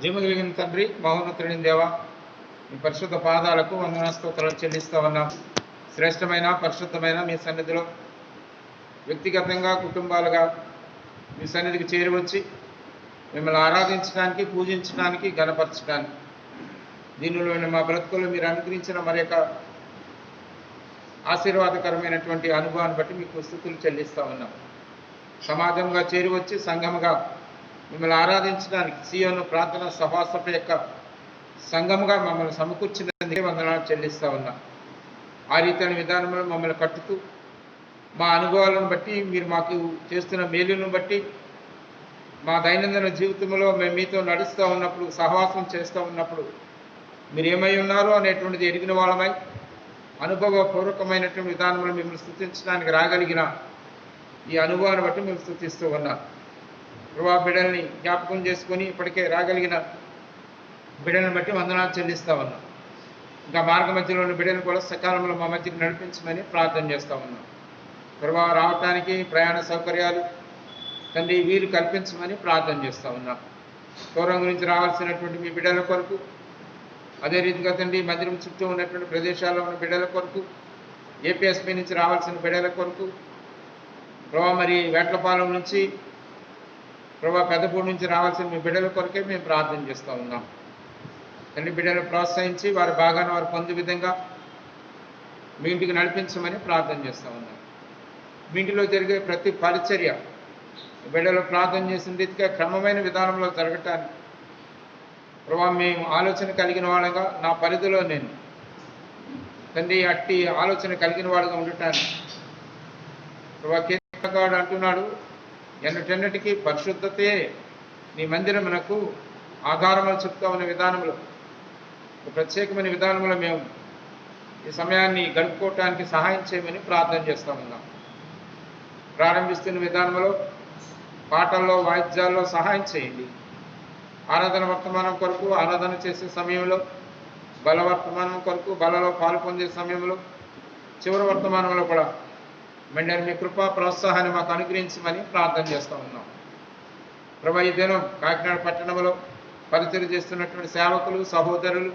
జీవగలిగిన తండ్రి, మహోన్నతుడిని దేవా, మీ పరిశుద్ధ పాదాలకు వందనాస్తోత్రాలు చెల్లిస్తూ ఉన్నాం. శ్రేష్టమైన పరిశుద్ధమైన మీ సన్నిధిలో వ్యక్తిగతంగా కుటుంబాలుగా మీ సన్నిధికి చేరువచ్చి మిమ్మల్ని ఆరాధించడానికి, పూజించడానికి, గణపరచడానికి దీనిలోని మా బ్రతుకులు మీరు అనుగ్రహించిన మరి యొక్క ఆశీర్వాదకరమైనటువంటి అనుభవాన్ని బట్టి మీకు స్తుతులు చెల్లిస్తూ ఉన్నాం. సమాజంగా చేరువచ్చి సంఘముగా మిమ్మల్ని ఆరాధించడానికి సియోను ప్రార్థన సభాసభ యొక్క సంఘముగా మమ్మల్ని సమకూర్చినందుకే వందనాలు చెల్లిస్తూ ఉన్నాం. ఆ రీతిని విధానంలో మమ్మల్ని కట్టుతూ మా అనుభవాలను బట్టి మీరు మాకు చేస్తున్న మేలును బట్టి మా దైనందిన జీవితంలో మేము మీతో నడుస్తూ ఉన్నప్పుడు, సహవాసం చేస్తూ ఉన్నప్పుడు మీరు ఏమై ఉన్నారో అనేటువంటిది ఎరిగిన వాళ్ళమై అనుభవపూర్వకమైనటువంటి విధానంలో మిమ్మల్ని స్తుతించడానికి రాగలిగిన ఈ అనుభవాన్ని బట్టి మేము స్తుతిస్తూ ఉన్నాం. ప్రభా, బిడ్డల్ని జ్ఞాపకం చేసుకొని ఇప్పటికే రాగలిగిన బిడ్డలను బట్టి వందనాలు చెల్లిస్తూ ఉన్నాం. ఇంకా మార్గ మధ్యలోని బిడ్డలను కూడా సకాలంలో మా మధ్యకి నడిపించమని ప్రార్థన చేస్తూ ఉన్నాం. ప్రభా, రావటానికి ప్రయాణ సౌకర్యాలు తండ్రి వీలు కల్పించమని ప్రార్థన చేస్తూ ఉన్నాం. పూర్వం గురించి రావాల్సినటువంటి మీ బిడ్డల కొరకు, అదే రీతిగా తండ్రి మందిరం చుట్టూ ఉన్నటువంటి ప్రదేశాల్లో ఉన్న బిడ్డల కొరకు, ఏపీఎస్పీ నుంచి రావాల్సిన బిడ్డల కొరకు, ప్రభా మరి వేట్లపాలెం నుంచి ప్రభా పెద్దపూడి నుంచి రావాల్సిన మీ బిడ్డల కొరకే మేము ప్రార్థన చేస్తూ ఉన్నాం. తండ్రి బిడ్డలు ప్రోత్సహించి వారి భాగాన్ని వారు పొందే విధంగా మీ ఇంటికి నడిపించమని ప్రార్థన చేస్తూ ఉన్నాం. మీ ఇంటిలో జరిగే ప్రతి పరిచర్య బిడ్డలు ప్రార్థన చేసిన రీతిగా క్రమమైన విధానంలో జరగటానికి ప్రభా మేము ఆలోచన కలిగిన వాళ్ళగా నా పరిధిలో నేను తండ్రి అట్టి ఆలోచన కలిగిన వాడుగా ఉండటానికి ప్రభా కీర్తనకారుడు అంటున్నాడు, ఎన్నటెన్నటికీ పరిశుద్ధతే నీ మందిరమునకు ఆధారములు చెప్తా ఉన్న విధానంలో ప్రత్యేకమైన విధానంలో మేము ఈ సమయాన్ని గడుపుకోవటానికి సహాయం చేయమని ప్రార్థన చేస్తూ ఉన్నాం. ప్రారంభిస్తున్న విధానంలో పాటల్లో, వాయిద్యాల్లో సహాయం చేయండి. ఆరాధన వర్తమానం కొరకు ఆరాధన చేసే సమయంలో, బల వర్తమానం కొరకు బలలో పాలు పొందే సమయంలో, చివరి వర్తమానంలో కూడా మెండర్ మీ కృపా ప్రోత్సాహాన్ని మాకు అనుగ్రహించమని ప్రార్థన చేస్తూ ఉన్నాం. ప్రభా, ఈ దినం కాకినాడ పట్టణంలో పరిచయం చేస్తున్నటువంటి సేవకులు, సహోదరులు,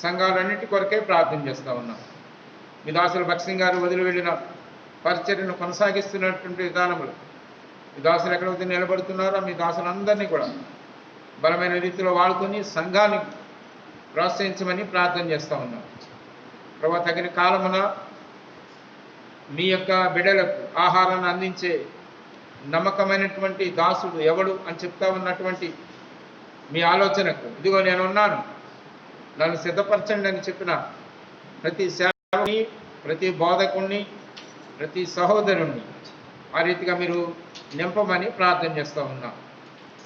సంఘాలన్నింటి కొరకే ప్రార్థన చేస్తూ ఉన్నాం. మీ దాసులు భక్సింగ్ గారు వదిలి వెళ్ళిన పరిచర్యను కొనసాగిస్తున్నటువంటి విధానంలో మీ దాసులు ఎక్కడైతే నిలబడుతున్నారో మీ దాసులందరినీ కూడా బలమైన రీతిలో వాడుకొని సంఘాన్ని ప్రోత్సహించమని ప్రార్థన చేస్తూ ఉన్నాం. ప్రభా, తగిన కాలమున మీ యొక్క బిడ్డలకు ఆహారాన్ని అందించే నమ్మకమైనటువంటి దాసుడు ఎవడు అని చెప్తా ఉన్నటువంటి మీ ఆలోచనకు ఇదిగో నేనున్నాను, నన్ను సిద్ధపరచండి అని చెప్పిన ప్రతి సేవకుని, ప్రతి బోధకుణ్ణి, ప్రతి సహోదరుణ్ణి ఆ రీతిగా మీరు నింపమని ప్రార్థన చేస్తూ ఉన్నాం.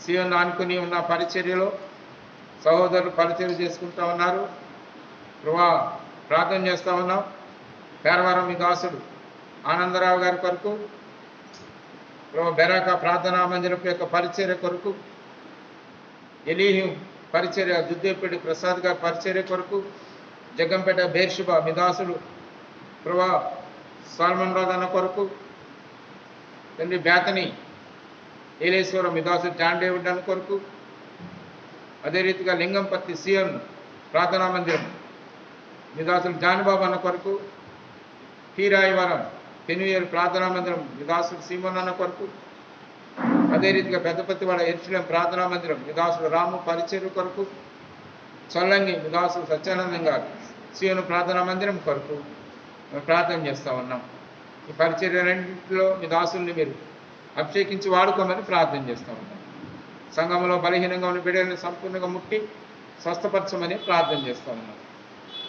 సియోను ఆనుకుని ఉన్న పరిచర్యలో సహోదరులు పరిచర్య చేసుకుంటూ ఉన్నారు. ప్రభా, ప్రార్థన చేస్తూ ఉన్నాం. పేరవరం మీ దాసుడు ఆనందరావు గారి కొరకు, ప్రభా బెరాక ప్రార్థనా మందిరపు యొక్క పరిచర్య కొరకు, ఎలీహ్యం పరిచర్య దుద్దేపేటి ప్రసాద్ గారి పరిచర్య కొరకు, జగ్గంపేట బేర్షుబా మీ దాసుడు ప్రభా సాల్మన్ రాజు అన్న కొరకు, తండ్రి బేతని ఏలేశ్వరం మీ దాసుడు జాన్ డేవిడ్ అన్న కొరకు, అదే రీతిగా లింగంపత్తి సియోను ప్రార్థనా మందిరం మీ దాసుడు జానుబాబు అన్న కొరకు, హీరాయివరం పెనుయేరు ప్రార్థనా మందిరం మీ దాసుడు సీమన్ అన్న కొరకు, అదే రీతిగా పెద్దపత్తివాడ ఎర్చిలం ప్రార్థనా మందిరం మీ దాసుడు రాము పరిచర్య కొరకు, చొల్లంగి మీ దాసుడు సత్యానందం గారు సియోను ప్రార్థనా మందిరం కొరకు మేము ప్రార్థన చేస్తూ ఉన్నాం. ఈ పరిచర్యలన్నింటిలో మీ దాసుల్ని మీరు అభిషేకించి వాడుకోమని ప్రార్థన చేస్తూ ఉన్నాం. సంఘంలో బలహీనంగా ఉన్న బిడ్డలను సంపూర్ణంగా ముట్టి స్వస్థపరచమని ప్రార్థన చేస్తూ ఉన్నాం.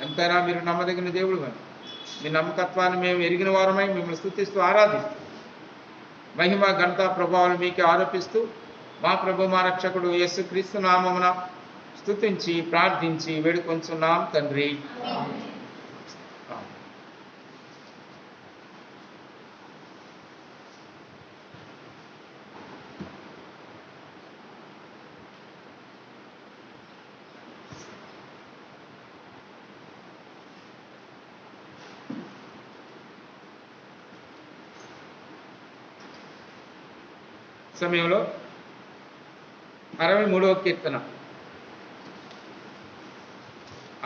ఎంతైనా మీరు నమ్మదగిన దేవుడు అని మీ నమ్మకత్వాన్ని మేము ఎరిగిన వారమై మిమ్మల్ని స్తుతిస్తూ ఆరాధిస్తూ మహిమ ఘనత ప్రభావాలు మీకే ఆరోపిస్తూ మా ప్రభు మా రక్షకుడు యేసుక్రీస్తు నామమున స్తుతించి ప్రార్థించి వేడుకొంచున్నాం తండ్రి. సమయంలో 63వ కీర్తన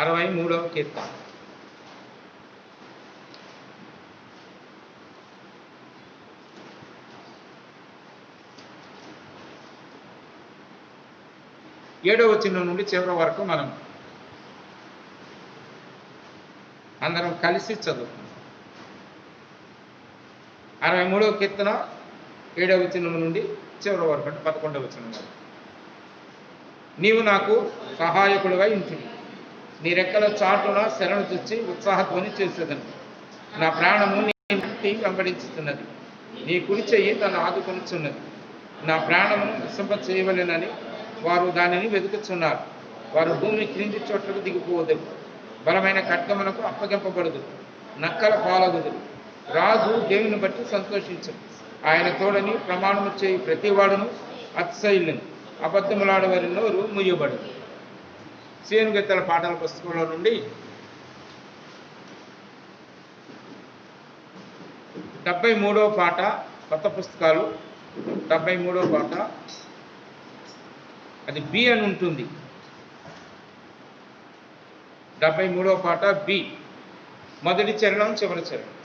63వ కీర్తన. ఏడవ వచనం నుండి చివరి వరకు మనం అందరం కలిసి చదువుకుందాం. 63వ కీర్తన 7వ వచనం నుండి చివరి వరకు అంటే 11వ వచనం వరకు. నీవు నాకు సహాయకుడిగా ఇంటివి, నీ రెక్కల చాటున శరణు తెచ్చి ఉత్సాహధ్వని చేసేదని. నా ప్రాణము నీ వెంబడించుతున్నది, నీ కుడి చెయ్యి నన్ను ఆదుకొనిచున్నది. నా ప్రాణమును విసంప చేయవలెనని వారు దానిని వెతుకుతున్నారు. వారు భూమి క్రింది చోట్లకు దిగిపోవదురు, బలమైన ఖడ్గమునకు అప్పగింపబడదు, నక్కల పాలగుదురు. రాజు దేవుని బట్టి సంతోషించు, ఆయన తోడని ప్రమాణము చేయి ప్రతివాడును అతిశైలను. అబద్ధములాడవారి నోరు ముయ్యబడు. సీను గీతల పాటల పుస్తకంలో నుండి 73వ పాట, కొత్త పుస్తకాలు 73వ పాట, అది బి అని ఉంటుంది. 73వ పాట బి, మొదటి చరణం చివరి చరణం.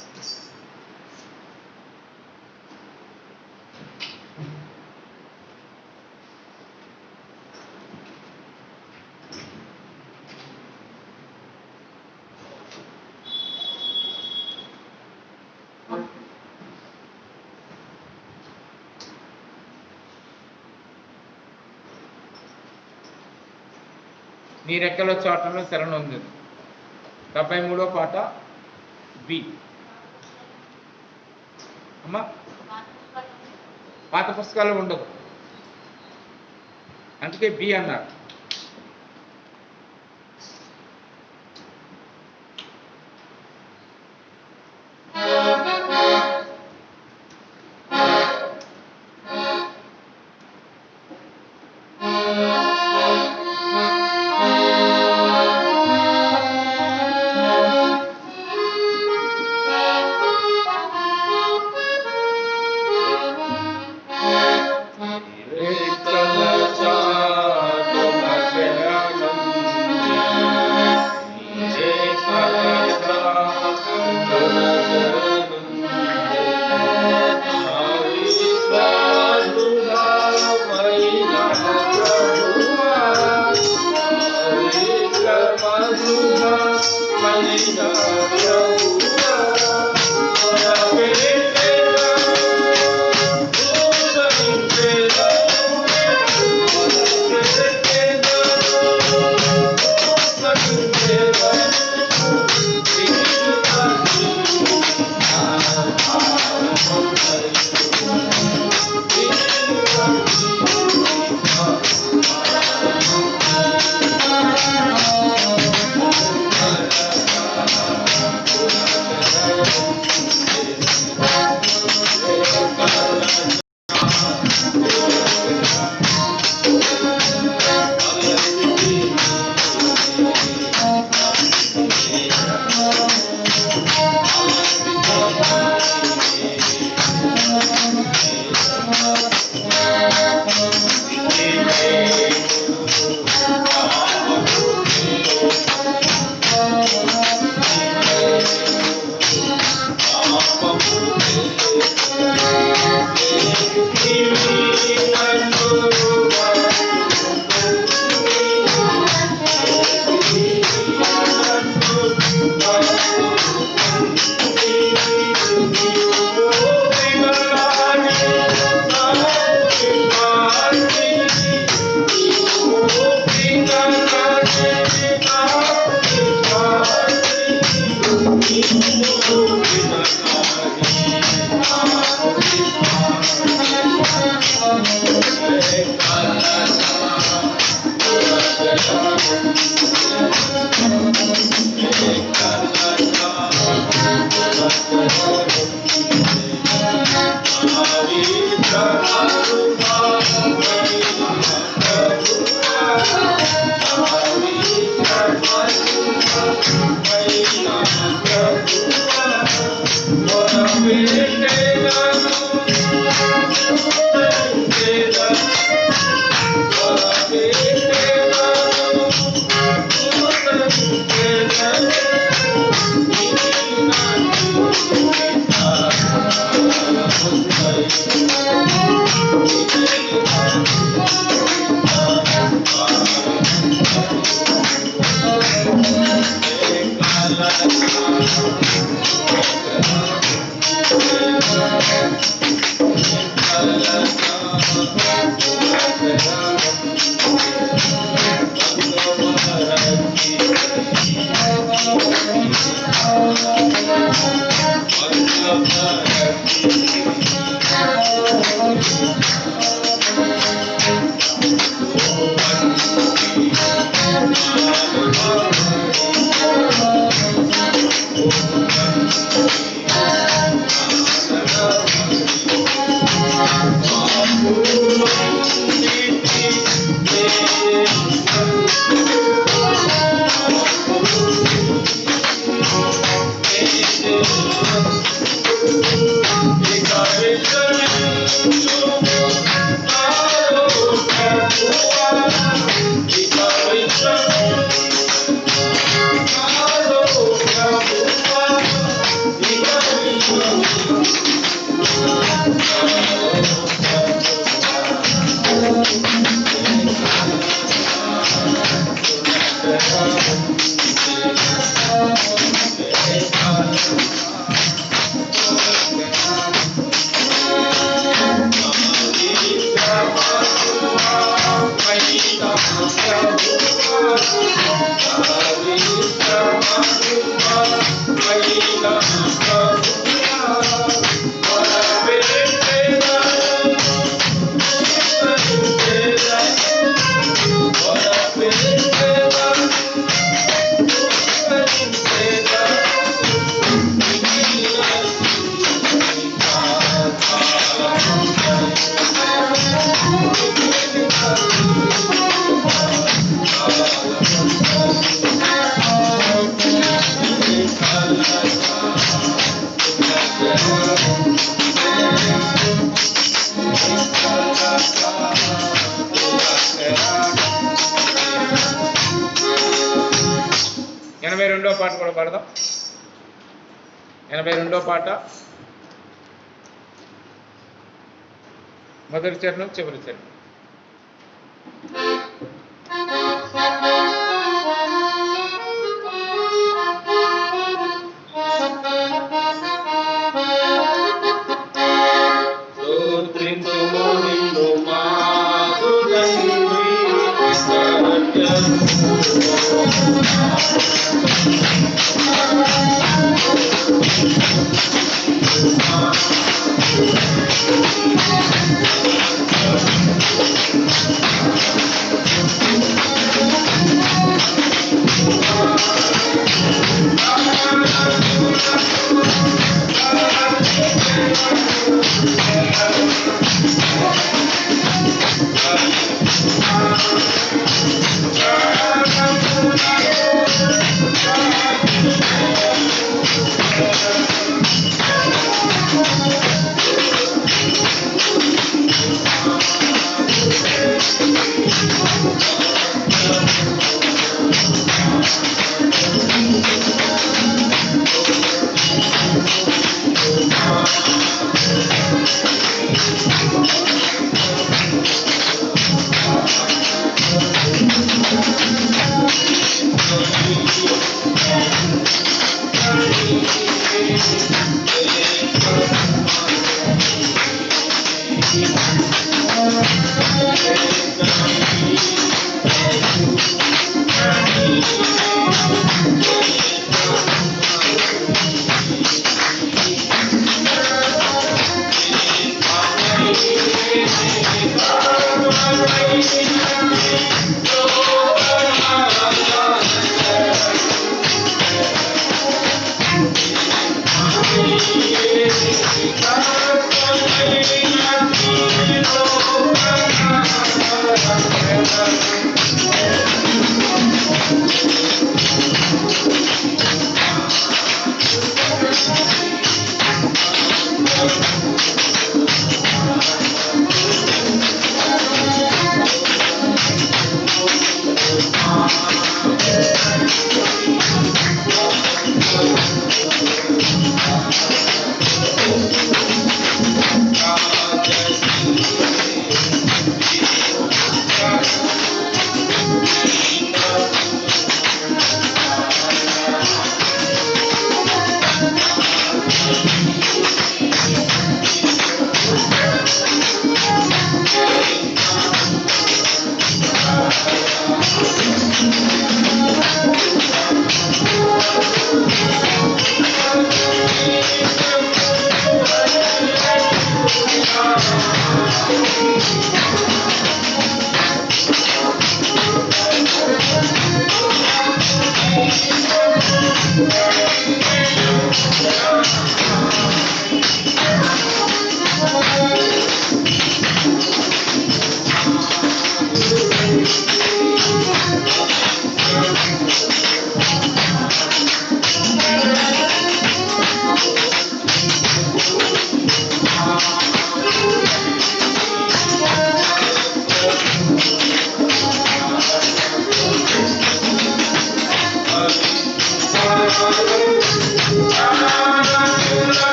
నీ రెక్కల చాటులో శరణు ఉంది. 73వ పాట బి. అమ్మా పాత పుస్తకాలు ఉండదు, అందుకే బి అన్నారు. పాట కూడా పాడదాం. 82వ పాట మొదటి చరణం చివరి చరణం.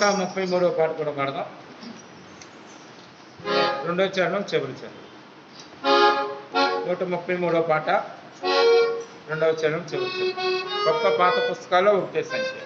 133వ పాట కూడా పాడదాం. రెండో చరణం చివరి చరణం. 133వ పాట రెండవ చరణం చివరి చరణం. కొత్త పాత పుస్తకాల్లో ఒకటే సంఖ్య.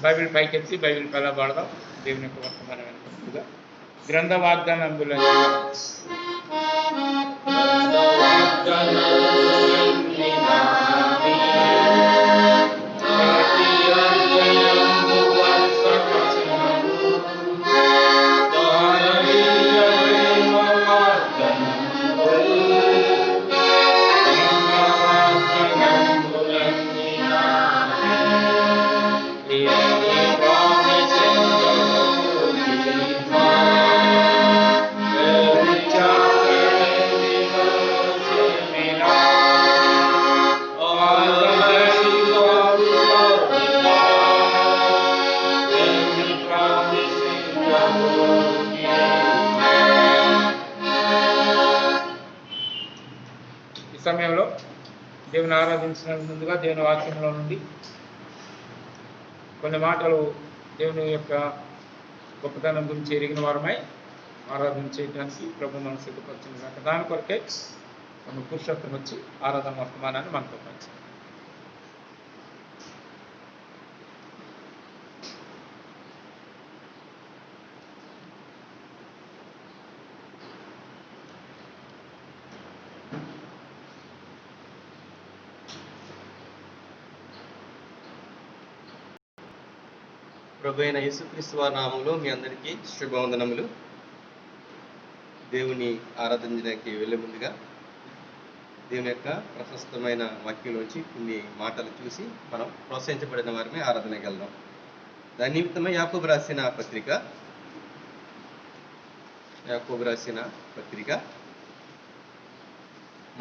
బైబిల్ పైకెత్తి బైబిల్ పైన పాడదాం. దేవుని యొక్క వర్తమానమైన గ్రంథ వాగ్దానంబుల సమయంలో దేవుని ఆరాధించిన ముందుగా దేవుని వాక్యంలో నుండి కొన్ని మాటలు దేవుని యొక్క గొప్పతనం గురించి ఎరిగిన వారమై ఆరాధన చేయడానికి ప్రభు మనం సిద్ధపరిచిన కాక దాని కొరకే మన పురుషోత్తం వచ్చి ఆరాధన వర్తమానాన్ని మనతో పంచారు. ప్రభు అయిన యేసుక్రీస్తు వారి నామంలో మీ అందరికీ శుభవందనములు. దేవుని ఆరాధించడానికి వెళ్ళే ముందుగా దేవుని యొక్క ప్రశస్తమైన వాక్యంలోంచి కొన్ని మాటలు చూసి మనం ప్రోత్సహించబడిన వారిని ఆరాధనకి వెళ్దాం. దాని నిమిత్తమై యాకోబు రాసిన పత్రిక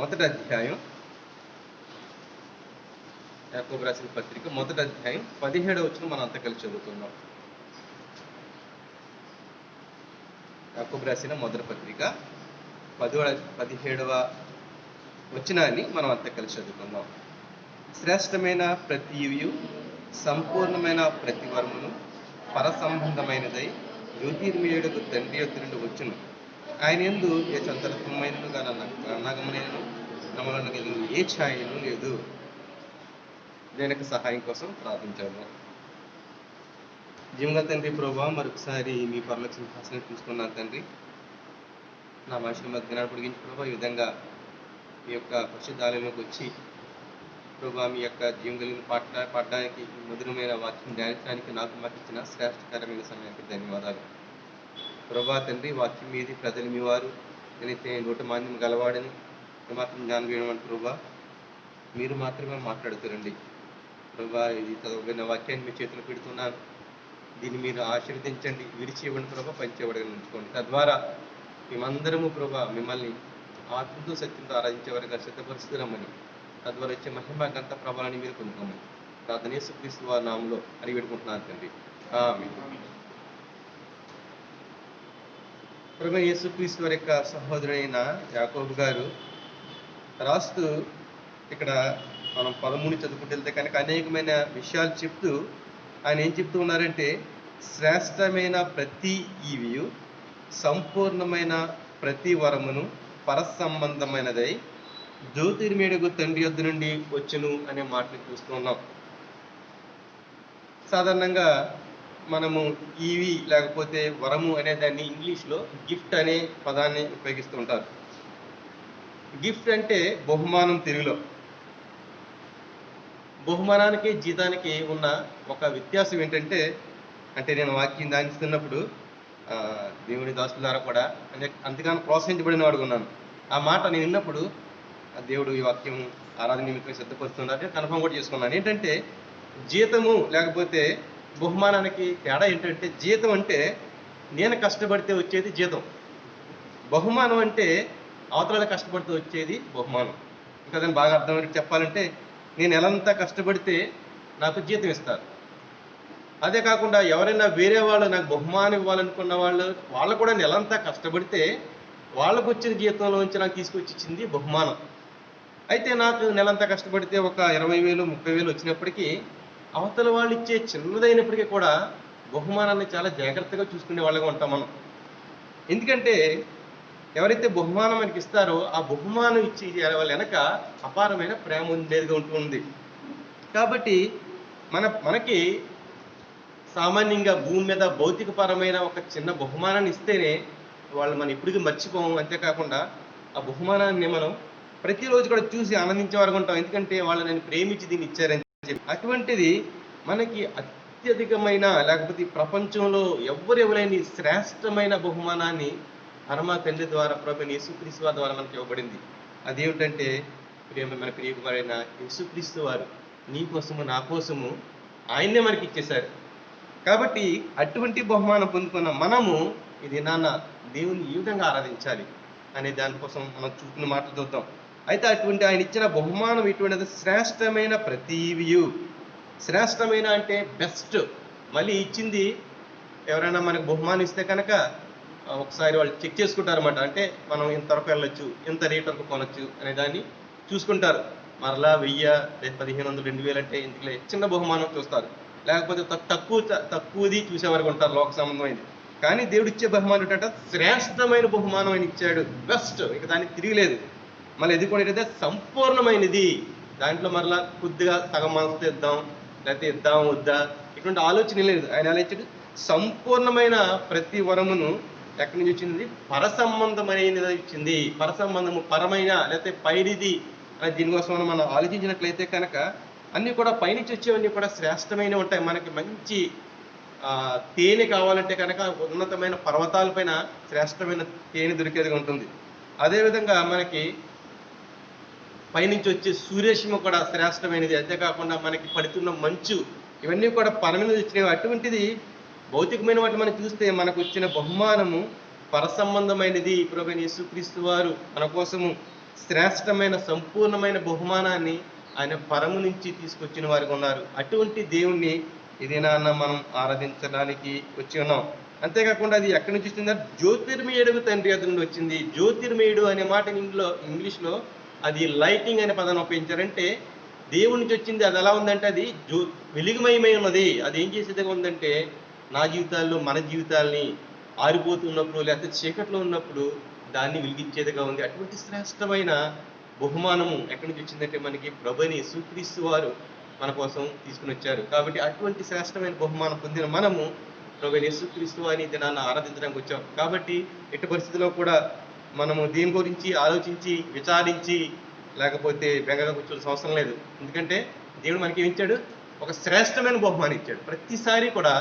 మొదటి అధ్యాయం యాకోబు రాసిన పత్రిక మొదటి అధ్యాయం 17వ వచనం మనం అంతా కలిసి చదువుతున్నాం. యాకోబు రాసిన మొదటి పత్రిక 17వ వచనాన్ని మనం అంతా కలిసి చదువుకుందాం. శ్రేష్టమైన ప్రతి ఈవియు సంపూర్ణమైన ప్రతి వరమును పరసంబంధమైనదై జ్యోతిర్మయుడుకు తండ్రి యొద్ద నుండి వచ్చును. ఆయన యందు ఏ చంద్రత్వమైనను నగమనైనను నమలను కలిగిన ఏ ఛాయను లేదు. దేనికి సహాయం కోసం ప్రార్థించాము. జీవంగా తండ్రి ప్రభా, మరొకసారి మీ పరలోక సింహాసనం తీసుకున్నాను తండ్రి. నా మనుషుల మధ్య పొడిగించి ప్రభా, ఈ విధంగా మీ యొక్క పరిశుద్ధాలయంలోకి వచ్చి ప్రభా మీ యొక్క జీవం కలిగిన పాడడానికి మధురమైన వాక్యం ధ్యానించడానికి నాకు మాకు ఇచ్చిన శ్రేష్టకరమైన సమయానికి ధన్యవాదాలు ప్రభా. తండ్రి వాక్యం మీది ప్రజలు మీ వారు నేనైతే నోటి మాంద్యం గలవాడని మాత్రం జ్ఞానం వేయడం ప్రభా, మీరు మాత్రమే మాట్లాడుతారండి ప్రభా. ఇది చదవబడిన వాక్యాన్ని మీ చేతులు పెడుతున్నాను. దీన్ని మీరు ఆశీర్వదించండి, విరిచి ఇవ్వండి ప్రభా, పంచేవాడిగా ఉంచుకోండి. తద్వారా మేమందరము ప్రభా మిమ్మల్ని ఆత్మతో సత్యంతో ఆరాధించేవారిగా సిద్ధపరుస్తున్నామని, తద్వారా వచ్చే మహిమ గంత ప్రభావాన్ని మీరు పొందుకోమని ప్రార్థన యేసుక్రీస్తు వారి నామంలో అని పెట్టుకుంటున్నాను తండ్రి. ఆమేన్. ప్రభు యేసుక్రీస్తు వారి యొక్క సహోదరుడైన యాకోబు గారు రాస్తూ ఇక్కడ మనం 13 చదువుకుంటూ వెళ్తే కనుక అనేకమైన విషయాలు చెప్తూ ఆయన ఏం చెప్తూ ఉన్నారంటే, శ్రేష్టమైన ప్రతి ఈవియు సంపూర్ణమైన ప్రతి వరమును పరసంబంధమైనదై జ్యోతిర్మయుడుకు తండ్రి యొద్ద నుండి వచ్చును అనే మాటలు చూస్తూ ఉన్నాం. సాధారణంగా మనము ఈవి లేకపోతే వరము అనే దాన్ని ఇంగ్లీష్లో గిఫ్ట్ అనే పదాన్ని ఉపయోగిస్తూ ఉంటారు. గిఫ్ట్ అంటే బహుమానం తెలుగులో. బహుమానానికి జీతానికి ఉన్న ఒక వ్యత్యాసం ఏంటంటే, అంటే నేను వాక్యం ధ్యానిస్తున్నప్పుడు దేవుని దాసుల ద్వారా కూడా అంతగానో ప్రోత్సహించబడిన వాడుగా ఉన్నాను. ఆ మాట నేను విన్నప్పుడు దేవుడు ఈ వాక్యం ఆరాధన నిమిత్తం సిద్ధపరుస్తున్నారంటే కన్ఫర్మ్ కూడా చేసుకున్నాను. ఏంటంటే జీతము లేకపోతే బహుమానానికి తేడా ఏంటంటే, జీతం అంటే నేను కష్టపడితే వచ్చేది జీతం, బహుమానం అంటే అవతల కష్టపడితే వచ్చేది బహుమానం. ఇంకా దాన్ని బాగా అర్థమయ్యేది చెప్పాలంటే, నేను ఎలాంతా కష్టపడితే నాకు జీతం ఇస్తారు. అదే కాకుండా ఎవరైనా వేరే వాళ్ళు నాకు బహుమానం ఇవ్వాలనుకున్న వాళ్ళు కూడా నెలంతా కష్టపడితే వాళ్ళకు వచ్చిన జీతంలోంచి నాకు తీసుకొచ్చి ఇచ్చింది బహుమానం. అయితే నాకు నెలంతా కష్టపడితే ఒక 20,000 30,000 వచ్చినప్పటికీ అవతల వాళ్ళు ఇచ్చే చిన్నదైనప్పటికీ కూడా బహుమానాన్ని చాలా జాగ్రత్తగా చూసుకునే వాళ్ళగా ఉంటాం మనం. ఎందుకంటే ఎవరైతే బహుమానం మనకి ఇస్తారో ఆ బహుమానం ఇచ్చి వాళ్ళ వెనక అపారమైన ప్రేమ ఉండేదిగా ఉంటుంది. కాబట్టి మనకి సామాన్యంగా భూమి మీద భౌతికపరమైన ఒక చిన్న బహుమానాన్ని ఇస్తేనే వాళ్ళు మనం ఇప్పటికీ మర్చిపోము. అంతేకాకుండా ఆ బహుమానాన్ని మనం ప్రతిరోజు కూడా చూసి ఆనందించే వారు ఉంటాం. ఎందుకంటే వాళ్ళు నన్ను ప్రేమించి దీన్ని ఇచ్చారని చెప్పి. అటువంటిది మనకి అత్యధికమైన, లేకపోతే ఈ ప్రపంచంలో ఎవ్వరు ఇవ్వలేని శ్రేష్టమైన బహుమానాన్ని పరమ తండ్రి ద్వారా ప్రభువైన యేసుక్రీస్తు వారి ద్వారా మనకి ఇవ్వబడింది. అదేమిటంటే మన ప్రియకుమారైన యేసుక్రీస్తు వారు నీ కోసము నా కోసము ఆయన్నే మనకి ఇచ్చేశారు. కాబట్టి అటువంటి బహుమానం పొందుకున్న మనము ఇది నాన్న దేవుని ఈ విధంగా ఆరాధించాలి అనే దానికోసం మనం చూపిన మాటలు చూద్దాం. అయితే అటువంటి ఆయన ఇచ్చిన బహుమానం ఇటువంటిది శ్రేష్టమైన ప్రతీవియు. శ్రేష్టమైన అంటే బెస్ట్. మళ్ళీ ఇచ్చింది ఎవరైనా మనకు బహుమానం ఇస్తే కనుక ఒకసారి వాళ్ళు చెక్ చేసుకుంటారన్నమాట. అంటే మనం ఇంతవరకు వెళ్ళొచ్చు, ఇంత రేట్ వరకు కొనొచ్చు అనే దాన్ని చూసుకుంటారు. మరలా 1000 లేదా 1500 2000 అంటే ఇందులో చిన్న బహుమానం చూస్తారు. లేకపోతే తక్కువది చూసేవారికి ఉంటారు, లోక సంబంధమైంది. కానీ దేవుడు ఇచ్చే బహుమానం ఏంటంటే శ్రేష్టమైన బహుమానం ఆయన ఇచ్చాడు, బెస్ట్. ఇక దానికి తిరిగిలేదు. మళ్ళీ ఇది కూడా ఏంటంటే సంపూర్ణమైనది. దాంట్లో మరలా కొద్దిగా సగం మనసుతో ఇద్దాం, లేకపోతే ఇద్దాం వద్దా, ఇటువంటి ఆలోచన లేదు. ఆయన ఎలా ఇచ్చాడు? సంపూర్ణమైన ప్రతి వరమును ఎక్కడి నుంచి వచ్చింది? పరసంబంధమైనది ఇచ్చింది. పరసంబంధము, పరమైన లేకపోతే పైనిది అని దీనికోసం మనం ఆలోచించినట్లయితే కనుక అన్నీ కూడా పైనుంచి వచ్చేవన్నీ కూడా శ్రేష్టమైనవి ఉంటాయి. మనకి మంచి తేనె కావాలంటే కనుక ఉన్నతమైన పర్వతాలపైన శ్రేష్టమైన తేనె దొరికేదిగా ఉంటుంది. అదేవిధంగా మనకి పైనుంచి వచ్చే సూర్యరశ్మి కూడా శ్రేష్టమైనది. అంతేకాకుండా మనకి పడుతున్న మంచు, ఇవన్నీ కూడా పరమైన వచ్చినవి. అటువంటిది భౌతికమైన వాటిని మనం చూస్తే మనకు వచ్చిన బహుమానము పరసంబంధమైనది. ప్రభువైన యేసుక్రీస్తు వారు మన కోసము శ్రేష్టమైన సంపూర్ణమైన బహుమానాన్ని ఆయన పరము నుంచి తీసుకొచ్చిన వారికి ఉన్నారు. అటువంటి దేవుణ్ణి ఇదేనా మనం ఆరాధించడానికి వచ్చి ఉన్నాం. అంతేకాకుండా అది ఎక్కడి నుంచి వచ్చిందా? జ్యోతిర్మయుడు తండ్రి అతడి నుండి వచ్చింది. జ్యోతిర్మయుడు అనే మాట ఇంగ్లీష్లో అది లైటింగ్ అనే పదాన్ని ఉపయోగించారంటే దేవుడి నుంచి వచ్చింది. అది ఎలా ఉందంటే అది వెలుగుమయమై ఉన్నది. అది ఏం చేసేదిగా ఉందంటే నా జీవితాల్లో, మన జీవితాల్ని ఆరిపోతున్నప్పుడు లేకపోతే చీకట్లో ఉన్నప్పుడు దాన్ని వెలిగించేదిగా ఉంది. అటువంటి శ్రేష్టమైన బహుమానము ఎక్కడి నుంచి వచ్చిందంటే మనకి ప్రభువైన యేసుక్రీస్తు వారు మన కోసం తీసుకుని వచ్చారు. కాబట్టి అటువంటి శ్రేష్టమైన బహుమానం పొందిన మనము ప్రభువైన యేసుక్రీస్తు వారిని దినాన్ని ఆరాధించడానికి వచ్చాం. కాబట్టి ఎట్టి పరిస్థితిలో కూడా మనము దీని గురించి ఆలోచించి విచారించి లేకపోతే బెంగగా కూర్చోవాల్సిన అవసరం లేదు. ఎందుకంటే దేవుడు మనకి ఏమి ఇచ్చాడు? ఒక శ్రేష్టమైన బహుమానం ఇచ్చాడు. ప్రతిసారి కూడా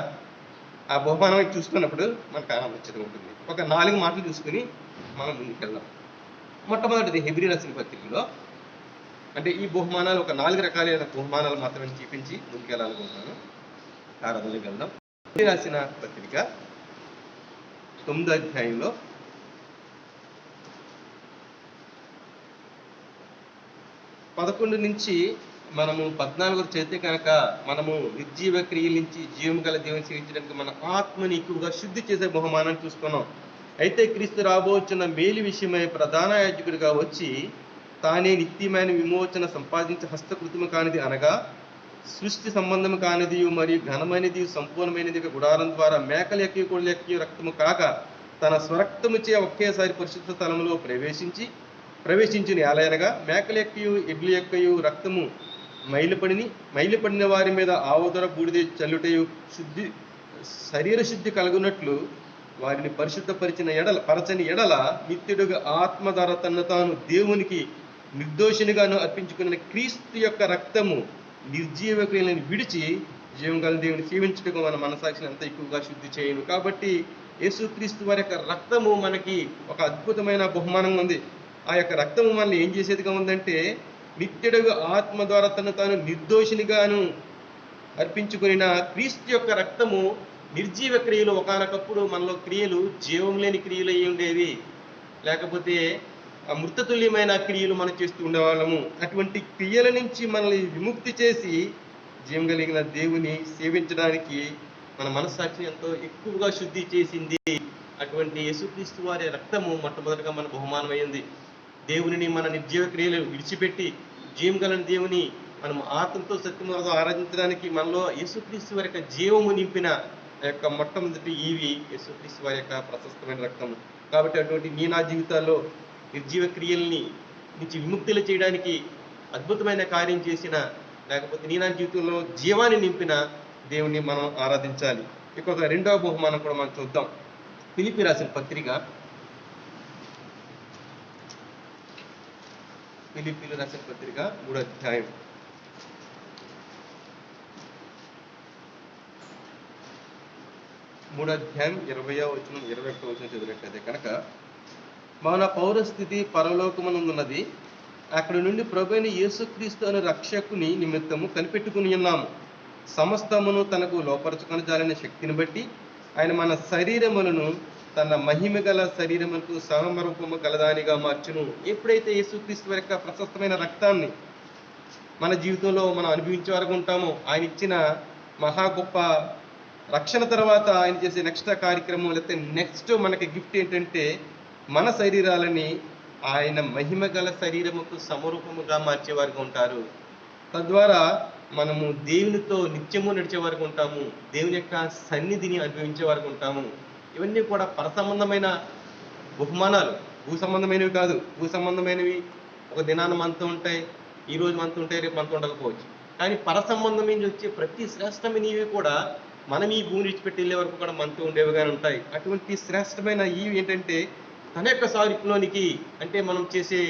ఆ బహుమానం చూసుకున్నప్పుడు మనకు ఆనందించడం ఉంటుంది. ఒక 4 మాటలు చూసుకుని మనం ముందుకెళ్దాం. మొట్టమొదటిది హెబ్రీ రాసిన పత్రికలో, అంటే ఈ బహుమానాలు ఒక 4 రకాలైన బహుమానాలు మాత్రమే చూపించి ముందుకెళ్ళాలనుకుంటున్నాను. ఆరాధనకి వెళ్దాం. హెబ్రీ రాసిన పత్రిక 9వ అధ్యాయంలో 11 నుంచి మనము 14 చేస్తే కనుక మనము నిర్జీవ క్రియల నుంచి జీవం గల దేవుని సేవించడానికి మన ఆత్మని ఎక్కువగా శుద్ధి చేసే బహుమానాన్ని చూసుకున్నాం. అయితే క్రీస్తు రాబోచున్న మేలు విషయమై ప్రధాన యాజకుడిగా వచ్చి తానే నిత్యమైన విమోచన సంపాదించి హస్తకృతము కానిది అనగా సృష్టి సంబంధము కానిది మరియు ఘనమైనది సంపూర్ణమైనది గుడారం ద్వారా మేకల ఎక్కి కోళ్ళ ఎక్కి రక్తము కాక తన స్వరక్తముచే ఒకేసారి పరిశుద్ధ స్థలములో ప్రవేశించిన ఎలయనగా మేకల ఎక్కయు ఎడ్లు ఎక్కయు రక్తము మైలుపడిన వారి మీద ఆవుదర బూడిద చల్లుటయు శరీర శుద్ధి కలుగునట్లు వారిని పరచని ఎడల నిత్యుడుగా ఆత్మ ద్వారా తన్ను తాను దేవునికి నిర్దోషినిగాను అర్పించుకున్న క్రీస్తు యొక్క రక్తము నిర్జీవ క్రియలను విడిచి జీవం గల దేవుని సేవించుటకు మన మనసాక్షిని అంత ఎక్కువగా శుద్ధి చేయను. కాబట్టి యేసుక్రీస్తు వారి యొక్క రక్తము మనకి ఒక అద్భుతమైన బహుమానం ఉంది. ఆ యొక్క రక్తము మనల్ని ఏం చేసేదిగా ఉందంటే నిత్యుడుగా ఆత్మ ద్వారా తను తాను నిర్దోషినిగాను అర్పించుకున్న క్రీస్తు యొక్క రక్తము నిర్జీవ క్రియలు. ఒకానొకప్పుడు మనలో క్రియలు జీవం లేని క్రియలు అయ్యి ఉండేవి, లేకపోతే మృతతుల్యమైన క్రియలు మనం చేస్తూ ఉండేవాళ్ళము. అటువంటి క్రియల నుంచి మనల్ని విముక్తి చేసి జీవం కలిగిన దేవుని సేవించడానికి మన మనస్సాక్షిని ఎంతో ఎక్కువగా శుద్ధి చేసింది. అటువంటి యేసుక్రీస్తు వారి రక్తము మొట్టమొదటిగా మన బహుమానం అయింది. దేవునిని మన నిర్జీవ క్రియలు విడిచిపెట్టి జీవం కలిగిన దేవుని మనం ఆత్మతో సత్యముతో ఆరాధించడానికి మనలో యేసుక్రీస్తు వారి యొక్క జీవము నింపిన యొక్క మొట్టమొదటి యేసుక్రీస్తు వారి యొక్క ప్రశస్తమైన రక్తము. కాబట్టి అటువంటి నా జీవితాల్లో నిర్జీవ క్రియల్ని నుంచి విముక్తులు చేయడానికి అద్భుతమైన కార్యం చేసిన, లేకపోతే నా జీవితంలో జీవాన్ని నింపిన దేవుణ్ణి మనం ఆరాధించాలి. ఇంకొక రెండవ బహుమానం కూడా మనం చూద్దాం. ఫిలిప్పీ రాసిన పత్రిక, ఫిలిప్పీలు రాసిన పత్రిక 3వ అధ్యాయం 20వ వచనం 21వ వచనం చదివినట్లయితే కనుక, మన పౌరస్థితి పరలోకమునందున్నది, అక్కడి నుండి ప్రభువైన యేసుక్రీస్తు అనే రక్షకుని నిమిత్తము కనిపెట్టుకుని ఉన్నాము. సమస్తమును తనకు లోపరచుకొని జాలిన శక్తిని బట్టి ఆయన మన శరీరములను తన మహిమ గల శరీరములకు సమరూపము గలదానిగా మార్చును. ఎప్పుడైతే యేసుక్రీస్తు వారి యొక్క ప్రశస్తమైన రక్తాన్ని మన జీవితంలో మనం అనుభవించే వరకు ఉంటామో, ఆయన ఇచ్చిన మహా గొప్ప రక్షణ తర్వాత ఆయన చేసే నెక్స్ట్ కార్యక్రమం, లేకపోతే నెక్స్ట్ మనకి గిఫ్ట్ ఏంటంటే మన శరీరాలని ఆయన మహిమ గల శరీరముకు సమరూపముగా మార్చేవారుగా ఉంటారు. తద్వారా మనము దేవునితో నిత్యము నడిచే వరకు ఉంటాము, దేవుని యొక్క సన్నిధిని అనుభవించే వరకు ఉంటాము. ఇవన్నీ కూడా పరసంబంధమైన బహుమానాలు, భూ సంబంధమైనవి కాదు. భూ సంబంధమైనవి ఒక దినాన మనతో ఉంటాయి, ఈ రోజు మనతో ఉంటాయి, రేపు మనతో ఉండకపోవచ్చు. కానీ పరసంబంధం నుంచి వచ్చే ప్రతి శ్రేష్టమైనవి కూడా మనం ఈ భూమిని విడిచిపెట్టి వెళ్ళే వరకు కూడా మనతో ఉండేవిగానే ఉంటాయి. అటువంటి శ్రేష్టమైన ఇవి ఏంటంటే తన యొక్క సారూప్యంలోనికి, అంటే మనం చేసే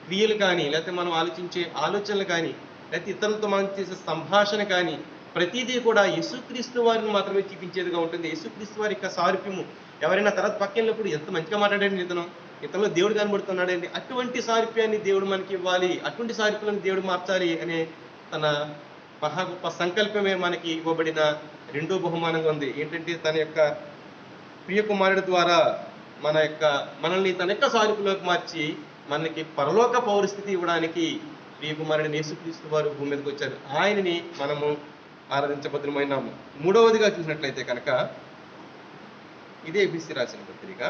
క్రియలు కానీ, లేకపోతే మనం ఆలోచించే ఆలోచనలు కానీ, లేకపోతే ఇతరులతో మనం చేసే సంభాషణ కానీ, ప్రతిదీ కూడా యేసుక్రీస్తు వారిని మాత్రమే చూపించేదిగా ఉంటుంది. యేసుక్రీస్తు వారి యొక్క సారూప్యము. ఎవరైనా తర్వాత పక్కన వెళ్ళినప్పుడు ఎంత మంచిగా మాట్లాడండి, ఇతరులో దేవుడు కనబడుతున్నాడండి, అటువంటి సారూప్యాన్ని దేవుడు మనకి ఇవ్వాలి, అటువంటి సారూప్యాన్ని దేవుడు మార్చాలి అనే తన మహా గొప్ప సంకల్పమే మనకి ఇవ్వబడిన రెండో బహుమానంగా ఉంది. ఏంటంటే తన యొక్క ప్రియ కుమారుడు ద్వారా మనల్ని తన యొక్క సారూప్యంలోకి మార్చి మనకి పరలోక పౌరస్థితి ఇవ్వడానికి ప్రియ కుమారుడిని యేసుక్రీస్తు వారు భూమి మీదకి వచ్చారు. ఆయనని మనము ఆరాధించబద్రమైనాము. మూడవదిగా చూసినట్లయితే కనుక ఇదే ఎఫెసీ రాసిన పత్రిక,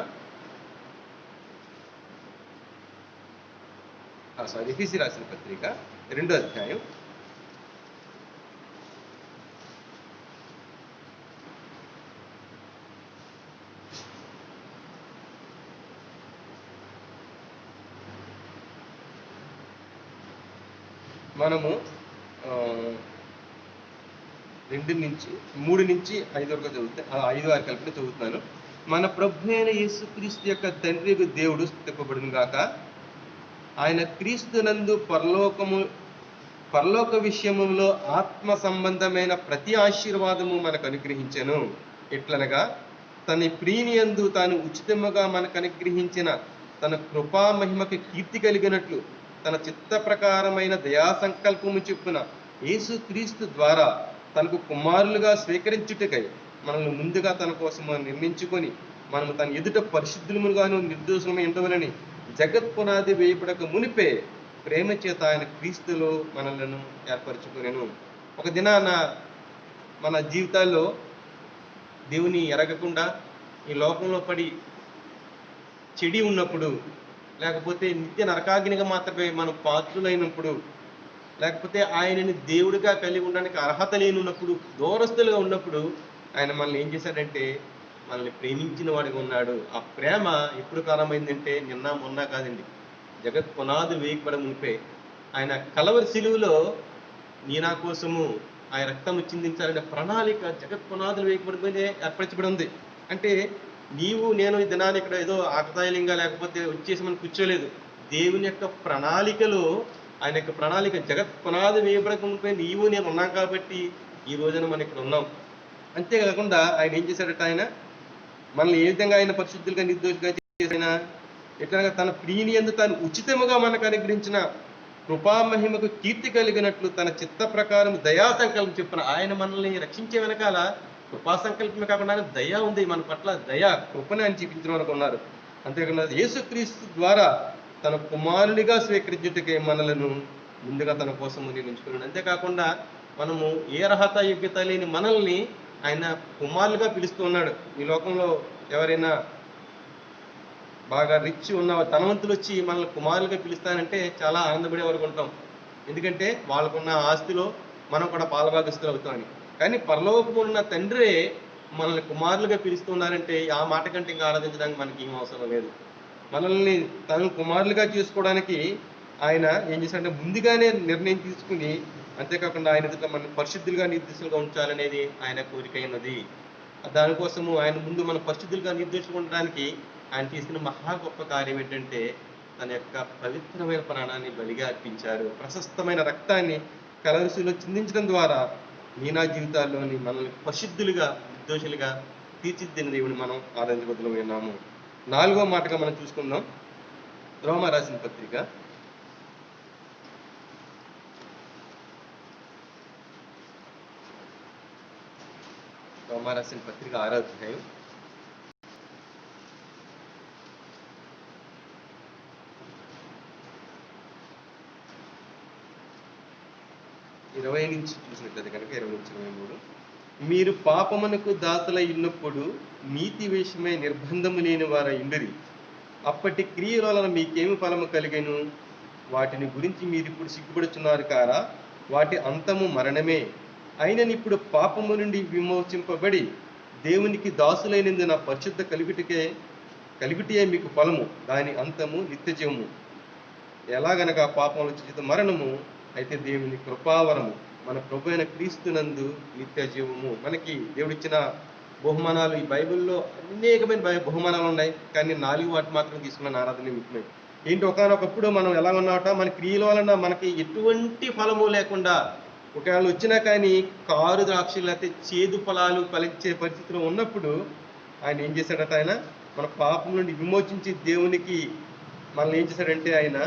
ఎఫెసీ రాసిన పత్రిక 2వ అధ్యాయం 3 నుంచి 5 వరకు చదివితే 5, 6 కలిపి చదువుతున్నాను. మన ప్రభు అయిన యేసుక్రీస్తు యొక్క తండ్రి దేవుడు స్తుతింపబడును గాక. ఆయన క్రీస్తునందు పరలోక విషయములో ఆత్మ సంబంధమైన ప్రతి ఆశీర్వాదము మనకు అనుగ్రహించెను. ఎట్లనగా తన ప్రియనియందు తాను ఉచితముగా మనకు అనుగ్రహించిన తన కృపా మహిమకి కీర్తి కలిగినట్లు తన చిత్త ప్రకారమైన దయా సంకల్పము చొప్పున యేసుక్రీస్తు ద్వారా తనకు కుమారులుగా స్వీకరించుటకై మనల్ని ముందుగా తన కోసం నిర్మించుకొని మనము తన ఎదుట పరిశుద్ధులముగాను నిర్దోషులమై ఉండవలని జగత్ పునాది వేయబడక మునిపే ప్రేమ చేత ఆయన క్రీస్తులో మనలను ఏర్పరచుకునేను. ఒక దినాన మన జీవితాల్లో దేవుని ఎరగకుండా ఈ లోకంలో పడి చెడి ఉన్నప్పుడు, లేకపోతే నిత్య నరకాగ్నిగా మాత్రమే మనం పాత్రులైనప్పుడు, లేకపోతే ఆయనని దేవుడిగా కలిగి ఉండడానికి అర్హత లేనున్నప్పుడు, దూరస్తులుగా ఉన్నప్పుడు ఆయన మనల్ని ఏం చేశాడంటే మనల్ని ప్రేమించిన వాడిగా ఉన్నాడు. ఆ ప్రేమ ఎప్పుడు ప్రారంభమైందంటే నిన్న మొన్న కాదండి, జగత్ పునాది వేయబడ మునిపే ఆయన కలవరి శిలువలో నీ నా కోసము ఆయన రక్తము చిందించాలనే ప్రణాళిక జగత్ పునాదులు వేయబడిపోయినే ఏర్పరచబడి ఉంది. అంటే నీవు నేను ఈ దినాన్ని ఇక్కడ ఏదో ఆకతాయిలింగా లేకపోతే వచ్చేసి మనం కూర్చోలేదు. దేవుని యొక్క ప్రణాళికలో, ఆయన యొక్క ప్రణాళిక జగత్ పునాది వేయబడకపోతే నీవు నేను ఉన్నాం కాబట్టి ఈ రోజున మనం ఇక్కడ ఉన్నాం. అంతేకాకుండా ఆయన ఏం చేశాడట, ఆయన మనల్ని ఏ విధంగా ఆయన పరిశుద్ధులుగా నిర్దోషిగా చేసిన, ఎట్లనగా తన ప్రియనియందు తాను ఉచితముగా మనకు అనుగ్రహించిన కృపామహిమకు కీర్తి కలిగినట్లు తన చిత్త ప్రకారం దయా సంకల్పం చెప్పిన ఆయన మనల్ని రక్షించే వెనకాల కృపా సంకల్పమే కాకుండా దయ ఉంది మన పట్ల, దయ కృపని ఆయన చూపించడం అనుకున్నారు. అంతేకాకుండా యేసుక్రీస్తు ద్వారా తన కుమారునిగా స్వీకరించుటకే మనలను ముందుగా తన కోసం నిర్ణయించుకున్నాడు. అంతేకాకుండా మనము ఏ అర్హత యోగ్యత లేని మనల్ని ఆయన కుమారులుగా పిలుస్తూ ఉన్నాడు. ఈ లోకంలో ఎవరైనా బాగా రిచ్ ఉన్న ధనవంతులు వచ్చి మనల్ని కుమారులుగా పిలుస్తానంటే చాలా ఆనందపడే వరకు ఉంటాం. ఎందుకంటే వాళ్ళకున్న ఆస్తిలో మనం కూడా పాలభాగస్తులు అవుతామని. కానీ పరలోకము ఉన్న తండ్రే మనల్ని కుమారులుగా పిలుస్తున్నారంటే ఆ మాట కంటే ఇంకా ఆరాధించడానికి మనకి ఏం అవసరం లేదు. మనల్ని తను కుమారులుగా చేసుకోవడానికి ఆయన ఏం చేశాడంటే ముందుగానే నిర్ణయం తీసుకుని అంతేకాకుండా ఆయన ఎదుట మనం పరిశుద్ధులుగా నిర్దోషులుగా ఉంచాలనేది ఆయన కోరిక అయినది. దానికోసము ఆయన ముందు మనం పరిశుద్ధులుగా నిర్దోషులుగా ఉండడానికి ఆయన చేసిన మహా గొప్ప కార్యం ఏంటంటే తన యొక్క పవిత్రమైన ప్రాణాన్ని బలిగా అర్పించారు. ప్రశస్తమైన రక్తాన్ని కలవరిశిలో చిందించడం ద్వారా నా జీవితాల్లోని మనల్ని పరిశుద్ధులుగా నిర్దోషులుగా తీర్చిదిద్దిన దేవుని మనం ఆరాధించబద్దులం ఉన్నాము. 4వ మాటగా మనం చూసుకుందాం. రోమా రాసిన పత్రిక 6వ అధ్యాయం 20 నుంచి చూసినట్లయితే కనుక 20 నుంచి 23, మీరు పాపమునకు దాసులై ఉన్నప్పుడు నీతి విషయమై నిర్బంధము లేని వారై ఉండిరి. అప్పటి క్రియల వలన మీకేమి ఫలము కలిగెను? వాటిని గురించి మీరు ఇప్పుడు సిగ్గుపడుచున్నారు కారా? వాటి అంతము మరణమే. అయిననిప్పుడు పాపము నుండి విమోచింపబడి దేవునికి దాసులైనందున పరిశుద్ధ కలిగిటియే మీకు ఫలము, దాని అంతము నిత్యజీవము. ఎలాగనగా పాపముల చేత మరణము, అయితే దేవుని కృపావరము మన ప్రభు అయిన క్రీస్తునందు నిత్య జీవము. మనకి దేవుడిచ్చిన బహుమానాలు ఈ బైబిల్లో అనేకమైన బహుమానాలు ఉన్నాయి, కానీ 4 వాటి మాత్రం తీసుకున్న ఆరాధన నిమిత్తమై. ఏంటి, ఒకనొకప్పుడు మనం ఎలా ఉన్నామట, మన క్రియల వలన మనకి ఎటువంటి ఫలము లేకుండా, ఒకవేళ వచ్చినా కానీ కారు ద్రాక్షలు అయితే చేదు ఫలాలు ఫలించే పరిస్థితిలో ఉన్నప్పుడు ఆయన ఏం చేశాడట, ఆయన మన పాపం నుండి విమోచించి దేవునికి మనల్ని ఏం చేశాడంటే ఆయన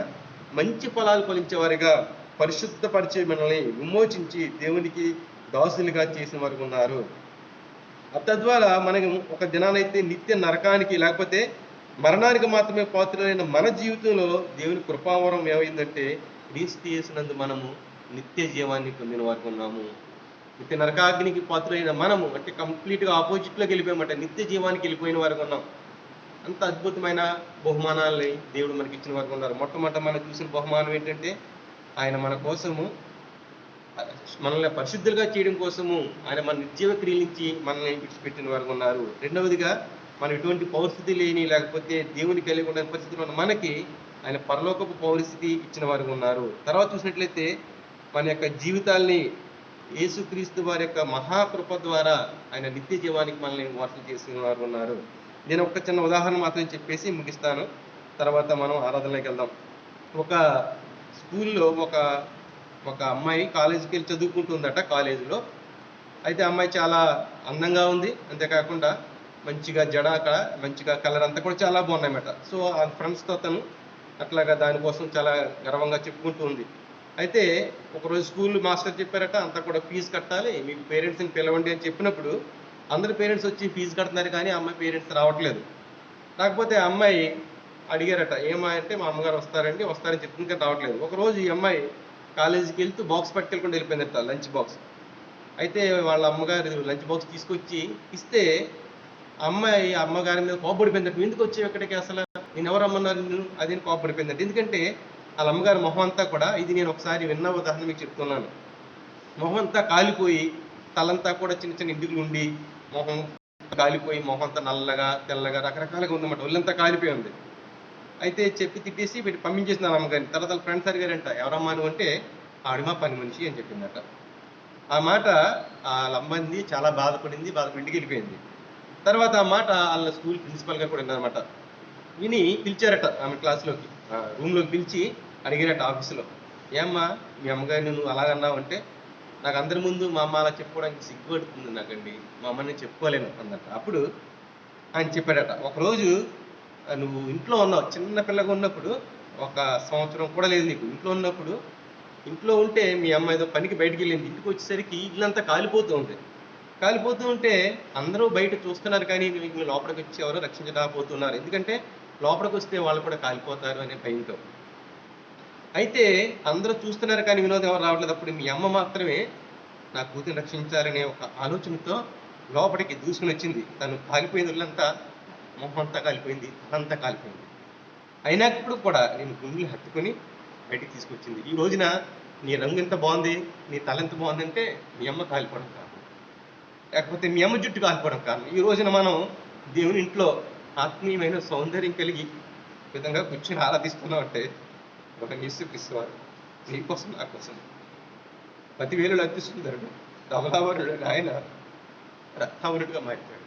మంచి ఫలాలు ఫలించేవారిగా పరిశుద్ధపరిచే మనల్ని విమోచించి దేవునికి దాసులుగా చేసిన వారు ఉన్నారు. తద్వారా మనకి ఒక దినానైతే నిత్య నరకానికి లేకపోతే మరణానికి మాత్రమే పాత్రులైన మన జీవితంలో దేవుని కృపావరం ఏమైందంటే క్రీస్తు యేసునందు మనము నిత్య జీవాన్ని పొందిన వారు ఉన్నాము. నిత్య నరకాగ్నికి పాత్రులైన మనము అంటే కంప్లీట్గా ఆపోజిట్లోకి వెళ్ళిపోయామంటే నిత్య జీవానికి వెళ్ళిపోయిన వారు ఉన్నాం. అంత అద్భుతమైన బహుమానాలని దేవుడు మనకి ఇచ్చిన వారు ఉన్నారు. మొట్టమొదట మనం చూసిన బహుమానం ఏంటంటే ఆయన మన కోసము మనల్ని పరిశుద్ధులుగా చేయడం కోసము ఆయన మన నిర్జీవ క్రియల నుంచి మనల్ని విడిచిపెట్టిన వారు ఉన్నారు. రెండవదిగా మనం ఎటువంటి పౌరస్థితి లేని లేకపోతే దేవుని కలిగి ఉన్న పరిస్థితుల్లో మనకి ఆయన పరలోకపు పౌరస్థితి ఇచ్చిన వారు ఉన్నారు. తర్వాత చూసినట్లయితే మన యొక్క జీవితాల్ని యేసుక్రీస్తు వారి యొక్క మహాకృప ద్వారా ఆయన నిత్య జీవానికి మనల్ని వారసులు చేసిన వారు ఉన్నారు. నేను ఒక చిన్న ఉదాహరణ మాత్రం చెప్పేసి ముగిస్తాను, తర్వాత మనం ఆరాధనలోకి వెళ్దాం. ఒక స్కూల్లో ఒక అమ్మాయి కాలేజీకి వెళ్ళి చదువుకుంటుందట. కాలేజీలో అయితే అమ్మాయి చాలా అందంగా ఉంది, అంతేకాకుండా మంచిగా జడాక మంచిగా కలర్ అంతా కూడా చాలా బాగున్నాయన్నమాట. సో ఆ ఫ్రెండ్స్తో తను అట్లాగా దానికోసం చాలా గర్వంగా చెప్పుకుంటూ ఉంది. అయితే ఒకరోజు స్కూల్ మాస్టర్ చెప్పారట, అంతా కూడా ఫీజు కట్టాలి, మీకు పేరెంట్స్ని పిలవండి అని చెప్పినప్పుడు అందరు పేరెంట్స్ వచ్చి ఫీజు కడుతున్నారు, కానీ అమ్మాయి పేరెంట్స్ రావట్లేదు. కాకపోతే ఆ అమ్మాయి అడిగారట, ఏమా అంటే మా అమ్మగారు వస్తారని చెప్తుంది కానీ రావట్లేదు. ఒకరోజు ఈ అమ్మాయి కాలేజీకి వెళ్తూ బాక్స్ పట్టుకెళ్ళకుండా వెళ్ళిపోయిందట, లంచ్ బాక్స్. అయితే వాళ్ళ అమ్మగారు లంచ్ బాక్స్ తీసుకొచ్చి ఇస్తే అమ్మాయి అమ్మగారి మీద కోపడిపోయిందట. ఎందుకు వచ్చావు ఎక్కడికి, అసలు నేను ఎవరు అమ్మన్నారు నిన్ను, అది కోపడిపోయిందట. ఎందుకంటే వాళ్ళ అమ్మగారి మొహం అంతా కూడా, ఇది నేను ఒకసారి విన్న ఉదాహరణ మీకు చెప్తున్నాను, మొహం అంతా కాలిపోయి తలంతా కూడా చిన్న చిన్న ఇంటికి ఉండి మొహం కాలిపోయి మొహం అంతా నల్లగా తెల్లగా రకరకాలుగా ఉందన్నమాట, ఒళ్ళంతా కాలిపోయి ఉంది. అయితే చెప్పి తిట్టేసి వీటి పంపించేసిన అమ్మగారిని. తర్వాత వాళ్ళ ఫ్రెండ్స్ అడిగారంట, ఎవరమ్మా నువ్వు అంటే ఆడిమా పని మనిషి అని చెప్పిందట. ఆ మాట వాళ్ళ అమ్మాయిని చాలా బాధపడింది, ఇంటికి వెళ్ళిపోయింది. తర్వాత ఆ మాట వాళ్ళ స్కూల్ ప్రిన్సిపల్గా కూడా విన్నదన్నమాట. విని పిలిచారట ఆమె క్లాస్లోకి, రూమ్లోకి పిలిచి అడిగారట ఆఫీసులో, ఏమ్మా మీ అమ్మగారిని నువ్వు అలాగన్నావు అంటే, నాకు అందరి ముందు మా అమ్మ అలా చెప్పుకోవడానికి సిగ్గుపడుతుంది నాకండి, మా అమ్మని చెప్పుకోలేను అందట. అప్పుడు ఆయన చెప్పాడట, ఒకరోజు నువ్వు ఇంట్లో ఉన్నావు, చిన్న పిల్లగా ఉన్నప్పుడు, 1 సంవత్సరం కూడా లేదు నీకు, ఇంట్లో ఉంటే మీ అమ్మ ఏదో పనికి బయటికి వెళ్ళింది. ఇంటికి వచ్చేసరికి ఇల్లంతా కాలిపోతూ ఉంటే అందరూ బయట చూస్తున్నారు, కానీ నువ్వు లోపలికి వచ్చి ఎవరో రక్షించలేకపోతున్నారు. ఎందుకంటే లోపలికి వస్తే వాళ్ళు కూడా కాలిపోతారు అనే భయంతో. అయితే అందరూ చూస్తున్నారు కానీ వినోదం ఎవరు రావట్లేదు. అప్పుడు మీ అమ్మ మాత్రమే నా కూతురిని రక్షించాలనే ఒక ఆలోచనతో లోపలికి దూసుకుని వచ్చింది. తను కాలిపోయింది, ఒళ్ళంతా మొహం అంతా కాలిపోయింది, అంతా కాలిపోయింది. అయినప్పుడు కూడా నేను గుండెలు హత్తుకొని బయటికి తీసుకొచ్చింది. ఈ రోజున నీ రంగు ఎంత బాగుంది, నీ తల ఎంత బాగుందంటే మీ అమ్మ కాలిపోవడం కారణం, లేకపోతే మీ అమ్మ జుట్టు కాలిపోవడం కారణం. ఈ రోజున మనం దేవుని ఇంట్లో ఆత్మీయమైన సౌందర్యం కలిగి విధంగా కూర్చొని ఆరాధిస్తున్నాం అంటే ఒక యేసుక్రీస్తు వారు నీ కోసం నా కోసం 10,000 అతి సుందరుడు ధవలావరుడు ఆయన రత్నావరుడిగా మారిపోయాడు.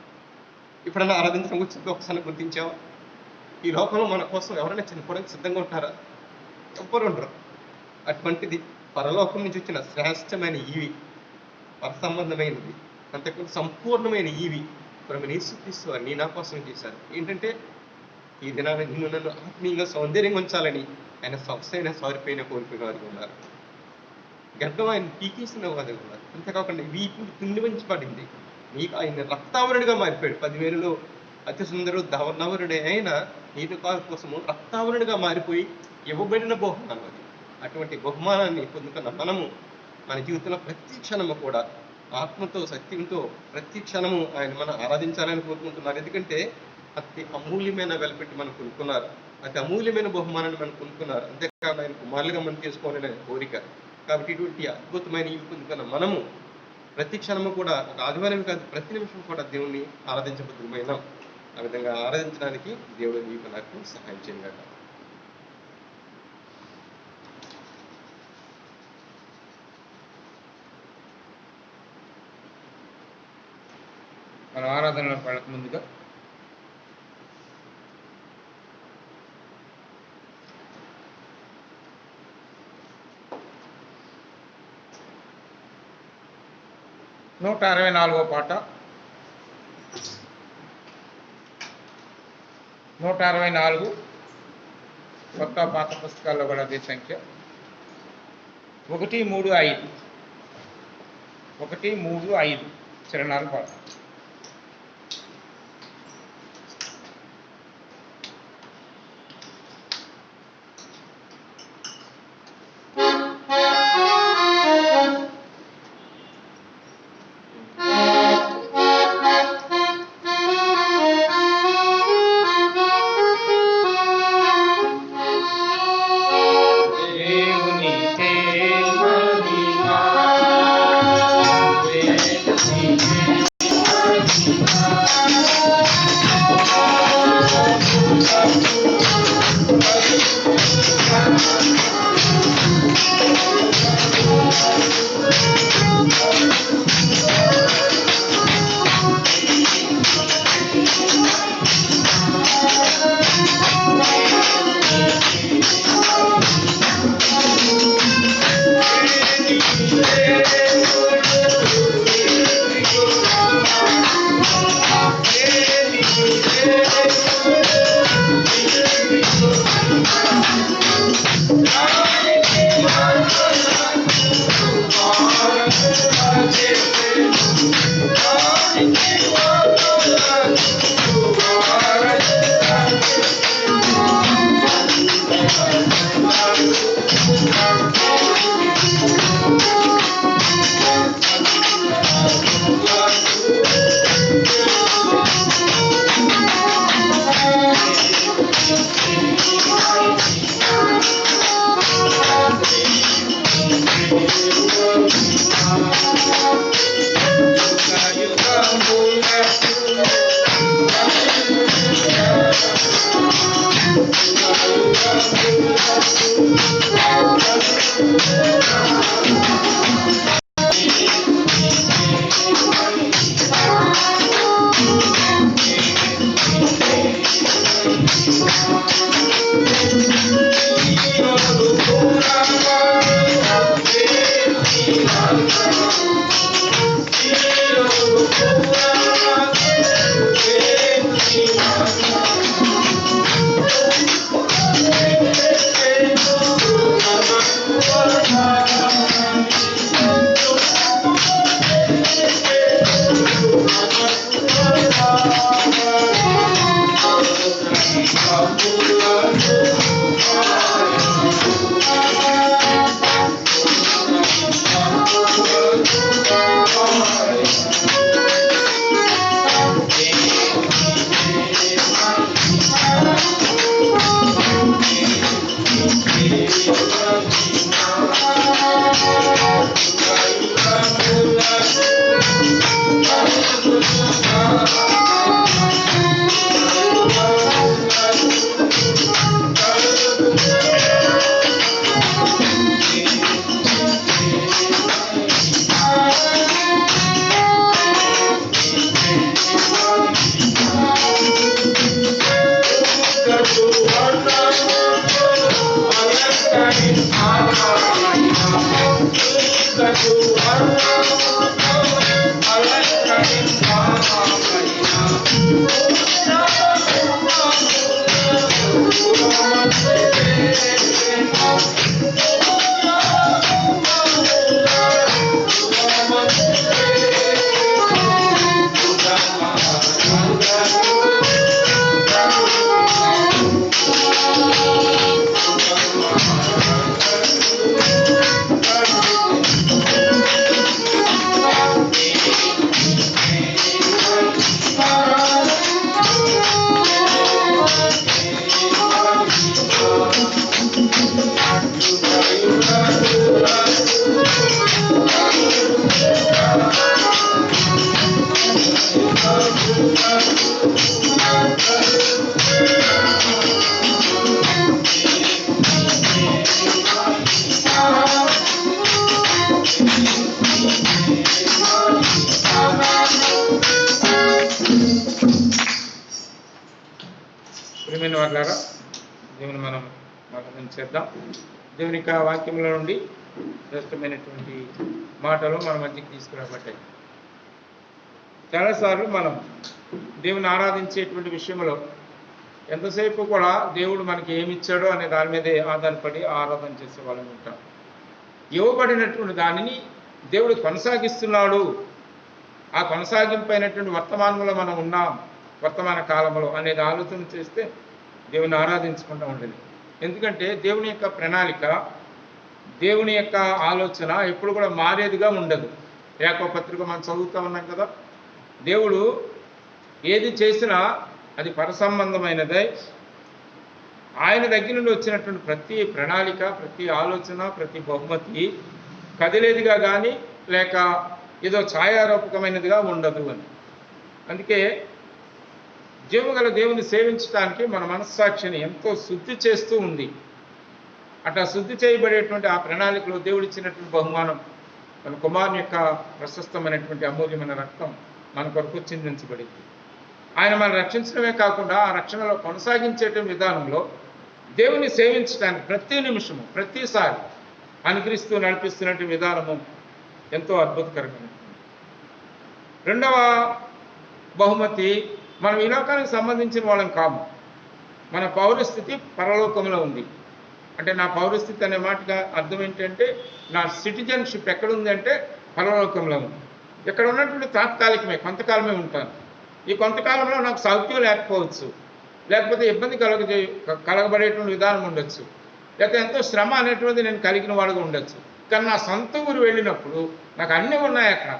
ఎప్పుడన్నా ఆరాధించడం గురించి ఒకసారి గుర్తించావా? ఈ లోకంలో మన కోసం ఎవరైనా చనిపోవడానికి సిద్ధంగా ఉంటారా? ఎవ్వరు ఉండరు. అటువంటిది పరలోకం నుంచి వచ్చిన శ్రేష్టమైన ఈవి, పరసంబంధమైనది, అంతేకాదు సంపూర్ణమైన ఈవి ప్రభువైన యేసుక్రీస్తు వారు నీ నా కోసం చేశారు. ఏంటంటే ఈ దినాన్ని నిన్ను నన్ను ఆత్మీయంగా సౌందర్యంగా ఉంచాలని ఆయన సొగసైన సారిపోయిన కోల్పోయిన వారికి ఉన్నారు. గడ్డం ఆయన పీకేసిన వారు ఉన్నారు. అంతేకాకుండా వీపు పిండివంచబడింది. నీకు ఆయన రక్తావరుడిగా మారిపోయాడు. 10,000లో అతి సుందరుడు ధవలావరుడే అయినా నీటి కారు కోసము రక్తావరుడిగా మారిపోయి ఇవ్వబడిన బహుమానం అది. అటువంటి బహుమానాన్ని పొందుకున్న మనము మన జీవితంలో ప్రతి క్షణము కూడా ఆత్మతో సత్యంతో ప్రతి క్షణము ఆయన మనం ఆరాధించాలని కోరుకుంటున్నారు. ఎందుకంటే అతి అమూల్యమైన వెలపెట్టి మనం కొనుక్కున్నారు, అతి అమూల్యమైన బహుమానాన్ని మనం కొనుక్కున్నారు. అంతేకాదు ఆయన కుమారులుగా మనం చేసుకోవాలని కోరిక. కాబట్టి ఇటువంటి అద్భుతమైన ఇవి పొందుకున్న మనము ప్రతి క్షణము కూడా ఒక ఆదివారం కాదు ప్రతి నిమిషం కూడా దేవుణ్ణి ఆరాధించబద్దుమైనాం. ఆ విధంగా ఆరాధించడానికి దేవుడు నీకు నాకు సహాయం చేయగలడు. మన ఆరాధనలో పడక ముందుగా నూట 64వ పాట, 164 కొత్త పాత పుస్తకాల్లో కూడా అదే సంఖ్య. 135 చరణాలు పాట. ప్రియమైన వాళ్ళారా, దేవుని మనం ఆరాధన చేద్దాం. దేవుని యొక్క వాక్యంలో నుండి శ్రేష్టమైనటువంటి మాటలు మన మధ్యకి తీసుకురాబట్టాయి. చాలాసార్లు మనం దేవుని ఆరాధించేటువంటి విషయంలో ఎంతసేపు కూడా దేవుడు మనకి ఏమి ఇచ్చాడో అనే దాని మీదే ఆధారపడి ఆరాధన చేసే వాళ్ళని ఉంటాం. ఇవ్వబడినటువంటి దానిని దేవుడు కొనసాగిస్తున్నాడు, ఆ కొనసాగింపైనటువంటి వర్తమానంలో మనం ఉన్నాం, వర్తమాన కాలంలో అనేది ఆలోచన చేస్తే దేవుని ఆరాధించకుండా ఉండదు. ఎందుకంటే దేవుని యొక్క ప్రణాళిక, దేవుని యొక్క ఆలోచన ఎప్పుడు కూడా మారేదిగా ఉండదు. యాకోబు పత్రిక మనం చదువుతూ ఉన్నాం కదా, దేవుడు ఏది చేసినా అది పరసంబంధమైనదై ఆయన దగ్గర నుండి వచ్చినటువంటి ప్రతి ప్రణాళిక, ప్రతి ఆలోచన, ప్రతి బహుమతి కదిలేదిగా కానీ లేక ఏదో ఛాయారూపకమైనదిగా ఉండదు అని. అందుకే జీవగల దేవుని సేవించడానికి మన మనస్సాక్షిని ఎంతో శుద్ధి చేస్తూ ఉంది. అట్లా శుద్ధి చేయబడేటువంటి ఆ ప్రణాళికలో దేవుడు ఇచ్చినటువంటి బహుమానం మన కుమారుని యొక్క ప్రశస్తమైనటువంటి అమూల్యమైన రక్తం మన కొరకు చిందించబడింది. ఆయన మనం రక్షించడమే కాకుండా ఆ రక్షణలో కొనసాగించేటువంటి విధానంలో దేవుని సేవించడానికి ప్రతి నిమిషము, ప్రతిసారి అనుగ్రహిస్తూ నడిపిస్తున్నటువంటి విధానము ఎంతో అద్భుతకరమైనది. రెండవ బహుమతి, మనం ఈ లోకానికి సంబంధించిన వాళ్ళం కాము. మన పౌరస్థితి పరలోకంలో ఉంది. అంటే నా పౌరస్థితి అనే మాటగా అర్థం ఏంటంటే, నా సిటిజన్షిప్ ఎక్కడుంది అంటే పరలోకంలో ఉంది. ఇక్కడ ఉన్నటువంటి తాత్కాలికమే, కొంతకాలమే ఉంటాను. ఈ కొంతకాలంలో నాకు సౌఖ్యం లేకపోవచ్చు, లేకపోతే ఇబ్బంది కలగబడేటువంటి విధానం ఉండొచ్చు, లేకపోతే ఎంతో శ్రమ అనేటువంటిది నేను కలిగిన వాడుగా ఉండొచ్చు. కానీ నా సొంత ఊరు వెళ్ళినప్పుడు నాకు అన్నీ ఉన్నాయి, అక్కడ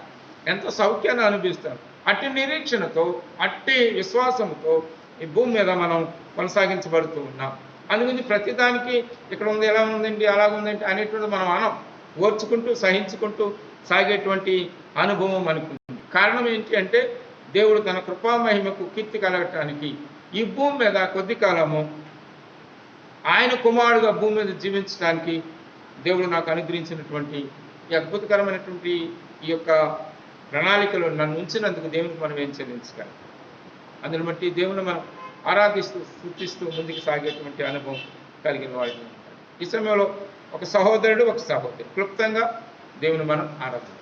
ఎంతో సౌఖ్యాన్ని అనిపిస్తాను. అట్టి నిరీక్షణతో, అట్టి విశ్వాసంతో ఈ భూమి మీద మనం కొనసాగించబడుతూ ఉన్నాం. అందుగురించి ప్రతిదానికి ఇక్కడ ఉంది, ఎలా ఉందండి, అలాగుందండి అనేటువంటి మనం ఓర్చుకుంటూ సహించుకుంటూ సాగేటువంటి అనుభవం మనకు. కారణం ఏంటి అంటే, దేవుడు తన కృపామహిమకు కీర్తి కలగటానికి ఈ భూమి మీద కొద్ది కాలము ఆయన కుమారుడుగా భూమి మీద జీవించడానికి దేవుడు నాకు అనుగ్రహించినటువంటి ఈ అద్భుతకరమైనటువంటి ఈ యొక్క ప్రణాళికలో నన్ను ఉంచినందుకు దేవునికి మనం ఏం చెల్లించగలం. అందుని బట్టి దేవుని మనం ఆరాధిస్తూ స్తుతిస్తూ ముందుకు సాగేటువంటి అనుభవం కలిగిన వాళ్ళు. ఈ సమయంలో ఒక సహోదరుడు, ఒక సహోదరి క్లుప్తంగా దేవుని మనం ఆరాధించాలి.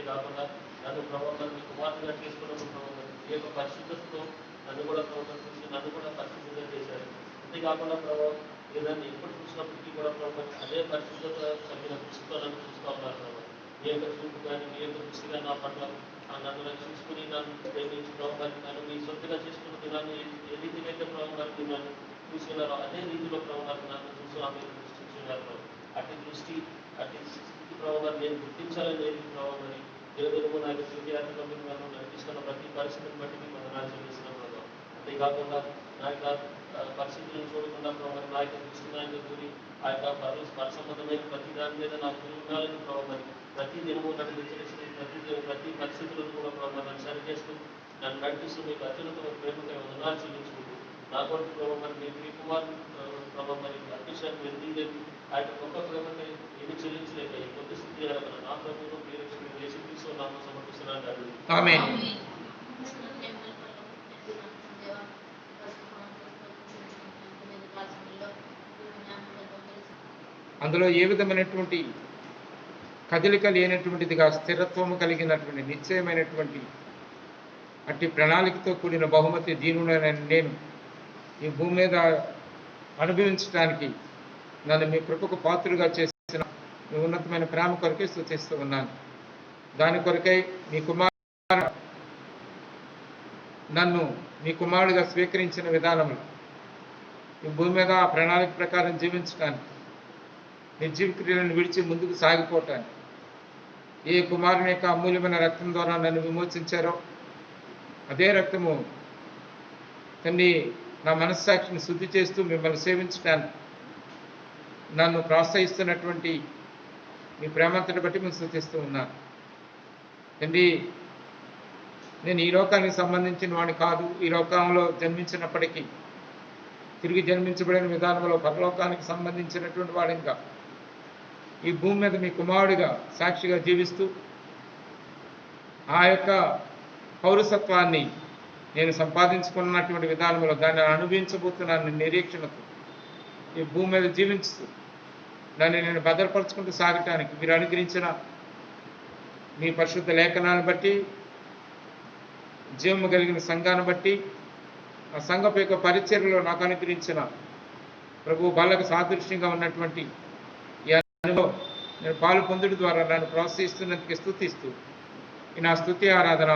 కాకుండా నన్ను ప్రభావం మీ కుమార్తెగా చేసుకున్నాను ప్రభావం ఈ యొక్క పరిశుద్ధతతో నన్ను కూడా ప్రభావం చూసి నన్ను కూడా పరిశుద్ధంగా చేశారు. అంతేకాకుండా ప్రభావం ఏదైనా ఎప్పుడు చూసినప్పటికీ కూడా ప్రభావం అదే పరిశుద్ధత కలిగిన దృష్టితో నన్ను చూస్తూ ఉన్నారు ప్రభావం. మీ యొక్క చూపు కానీ మీ యొక్క దృష్టిగా నా పట్ల నన్ను రక్షించుకుని నన్ను ప్రేమించి ప్రభావం నన్ను మీ సొంతగా చేసుకున్న దినాన్ని ఏ రీతిగా అయితే ప్రభావం మీరు నన్ను చూసుకున్నారో అదే రీతిలో ప్రభావం నన్ను చూసి ఆమె దృష్టించున్నారు ప్రభావం. అట్టి దృష్టి, అట్టి స్థితి ప్రభావం నేను గుర్తించాలని లేదు ప్రభావం. దేవుడు నా యొక్క జీవితాత్మక నన్ను నడిపిస్తున్న ప్రతి పరిస్థితిని బట్టి మీకు వందనాలు చెల్లిస్తున్నాం ప్రభావం. అంతేకాకుండా నా యొక్క పరిస్థితులను చూడకుండా ప్రభావం నా యొక్క దృష్టి నా యొక్క గురి ఆ యొక్క పరసంబంధమైన ప్రతి దాని మీద నాకు ఉండాలని ప్రభావం. ప్రతి దినము నన్ను హెచ్చరిస్తూ ప్రతి పరిస్థితులను కూడా ప్రభావం నన్ను సరిచేస్తూ నన్ను నడిపిస్తూ మీకు అత్యున్నత ప్రేమగా వందనాలు చెల్లించుకుంటూ నా కొరకు ప్రభావం మీ కుమార్ ప్రభావం మరి అత్యుషాన్ని వెళ్తీలేదు ఆ యొక్క గొప్ప ప్రేమకి ఏమి చెల్లించలేక ఈ కొత్త స్థితి నా ప్రభుత్వం మీరు యేసుక్రీస్తు నామములో సమర్పిస్తున్నాను. ఆమేన్. అందులో ఏ విధమైనటువంటి కదలిక లేనటువంటిదిగా స్థిరత్వము కలిగినటువంటి నిశ్చయమైనటువంటి అట్టి ప్రణాళికతో కూడిన బహుమతి దీనుడైన నేను ఈ భూమి మీద అనుభవించడానికి నన్ను మీ కృపకు పాత్రులుగా చేసిన మీ ఉన్నతమైన ప్రేమ కొరకే స్తుతిస్తూ ఉన్నాను. దాని కొరకై మీ కుమారు నన్ను మీ కుమారుడిగా స్వీకరించిన విధానంలో ఈ భూమి మీద ఆ ప్రణాళిక ప్రకారం జీవించడానికి, మీ జీవిక్రియలను విడిచి ముందుకు సాగిపోవటానికి ఏ కుమారుని యొక్క అమూల్యమైన రక్తం ద్వారా నన్ను విమోచించారో అదే రక్తము తండ్రి నా మనస్సాక్షిని శుద్ధి చేస్తూ మిమ్మల్ని సేవించడానికి నన్ను ప్రోత్సహిస్తున్నటువంటి మీ ప్రేమంతటి బట్టి మేము స్తుతిస్తూ ఉన్నాను తండ్రి. నేను ఈ లోకానికి సంబంధించిన వాడిని కాదు. ఈ లోకంలో జన్మించినప్పటికీ తిరిగి జన్మించబడిన విధానంలో పరలోకానికి సంబంధించినటువంటి వాడిగా ఈ భూమి మీద మీ కుమారుడిగా సాక్షిగా జీవిస్తూ ఆ యొక్క పౌరసత్వాన్ని నేను సంపాదించుకున్నటువంటి విధానంలో దాన్ని అనుభవించబోతున్నాను నిరీక్షణతో ఈ భూమి మీద జీవించుతూ దాన్ని నేను భద్రపరుచుకుంటూ సాగటానికి మీరు అనుగ్రహించిన మీ పరిశుద్ధ లేఖనాన్ని బట్టి, జీవము కలిగిన సంఘాన్ని బట్టి, ఆ సంఘపు యొక్క పరిచర్యలో నాకు అనుగ్రహించిన ప్రభు బాలకు సాదృశ్యంగా ఉన్నటువంటి ఈ అనుభవం నేను పాలు పొందుడు ద్వారా నన్ను ప్రోత్సహిస్తున్నందుకు స్తుతిస్తూ ఈ నా స్తుతి ఆరాధన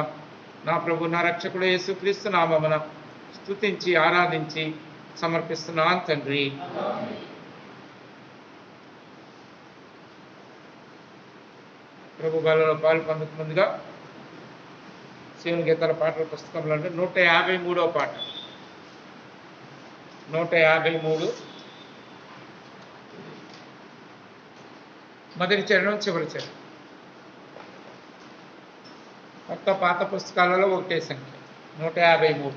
నా ప్రభు నా రక్షకుడు యేసుక్రీస్తు నామమున స్తుతించి ఆరాధించి సమర్పిస్తున్నాను తండ్రి. ప్రభు బలలో పాలు పొందక ముందుగా శివుని గీతాల పాటల పుస్తకంలో అంటే 153వ పాట, 153 మొదటి చరణం చివరి చరణం. కొత్త పాత పుస్తకాలలో ఒకటే సంఖ్య 153.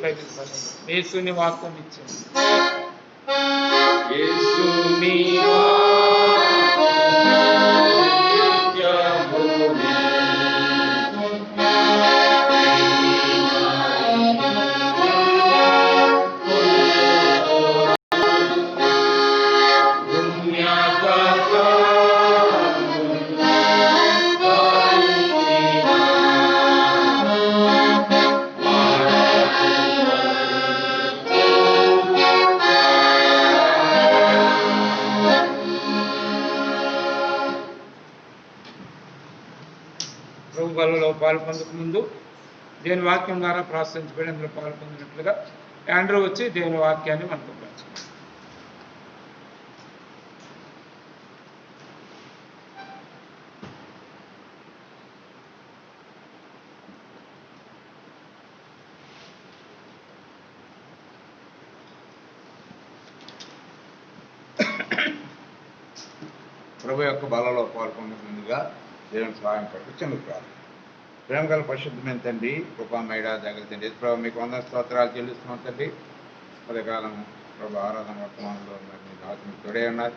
పైకి యేసుని వాక్యం ఇచ్చింది. యేసుని ప్రభు బలలో పాల్పొందక ముందు దేవుని వాక్యం ద్వారా ప్రార్థించబడి అందులో పాల్పొందినట్లుగా ఆండ్రూ వచ్చి దేవుని వాక్యాన్ని మనకు పంచుతాడు. ప్రభు యొక్క బలలో పాల్పొందక ముందుగా దేవుని సహాయం కొరకు చిన్న ప్రార్థన. ప్రేమ గల పరిశుద్ధమైన తండ్రి, కృపామయుడ జాగ్రత్త తండ్రి, ప్రభు మీకు 100 స్తోత్రాలు చెల్లిస్తున్నాం తండ్రి. ఉదయకాలం ప్రభు ఆరాధన వర్తమానంలో మరి మీ ఆత్మీయ తోడే ఉన్నారు.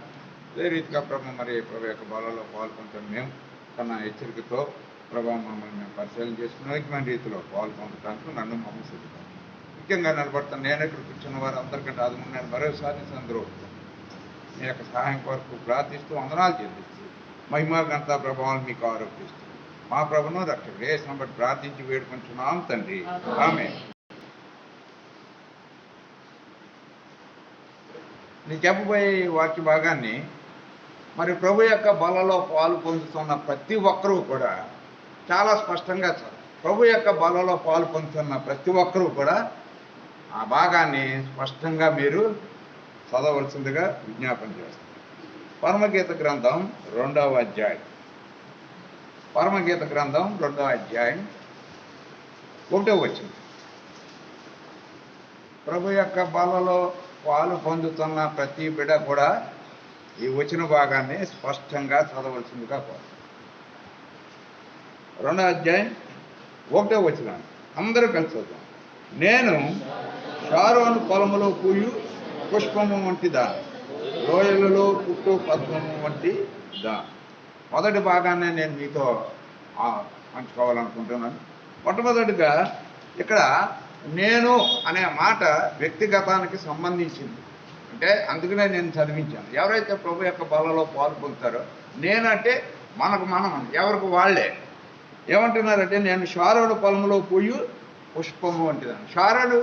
అదే రీతిగా ప్రభు మరి ప్రభు యొక్క బలలో పాల్పొందుతాం మేము కన్నా హెచ్చరికతో ప్రభావం మమ్మల్ని మేము పరిశీలన చేసుకుని ఐక్యమైన రీతిలో పాల్పొందటానికి నన్ను మమ్మల్ని సిద్ధం ముఖ్యంగా నిలబడతాను. నేను ఇక్కడ కూర్చున్న వారు అందరికంటే అది నేను మరోసారి సందరూ మీ యొక్క సహాయం కొరకు ప్రార్థిస్తూ వందనాలు చెల్లిస్తూ మహిమ ఘనత ప్రభావాలు మీకు ఆరోపిస్తూ మా ప్రభును రక్షకుడు యేసుని బట్టి ప్రార్థించి వేడుకుంటున్నాం తండ్రి, ఆమేన్. నేను చెప్పబోయే ఈ వాక్య భాగాన్ని మరి ప్రభు యొక్క బలలో పాలు పొందుతున్న ప్రతి ఒక్కరూ కూడా చాలా స్పష్టంగా ప్రభు యొక్క బలలో పాలు పొందుతున్న ప్రతి ఒక్కరూ కూడా ఆ భాగాన్ని స్పష్టంగా మీరు చదవలసిందిగా విజ్ఞాపన చేస్తారు. పరమగీత గ్రంథం 2వ అధ్యాయం. పరమగీత గ్రంథం 2వ అధ్యాయం 1వ వచనం. ప్రభు యొక్క బలలో పాలు పొందుతున్న ప్రతి బిడ్డ కూడా ఈ వచన భాగాన్ని స్పష్టంగా చదవలసిందిగా కోరుతారు. 2వ అధ్యాయం 1వ వచనం అందరూ కలిసి చదువుతాం. నేను షారోను పొలములో పూయు పుష్పము వంటి దాని, లోయలలో పుట్టు పద్మము వంటి దాని. మొదటి భాగాన్ని నేను మీతో పంచుకోవాలనుకుంటున్నాను. మొట్టమొదటిగా ఇక్కడ నేను అనే మాట వ్యక్తిగతానికి సంబంధించింది. అంటే అందుకనే నేను చదివించాను. ఎవరైతే ప్రభు యొక్క బలలో పాలు పొందుతారో నేనంటే మనం ఎవరికి వాళ్ళే ఏమంటున్నారంటే నేను షారోను పొలంలో పూయు పుష్పము వంటిదాన్ని. షారోను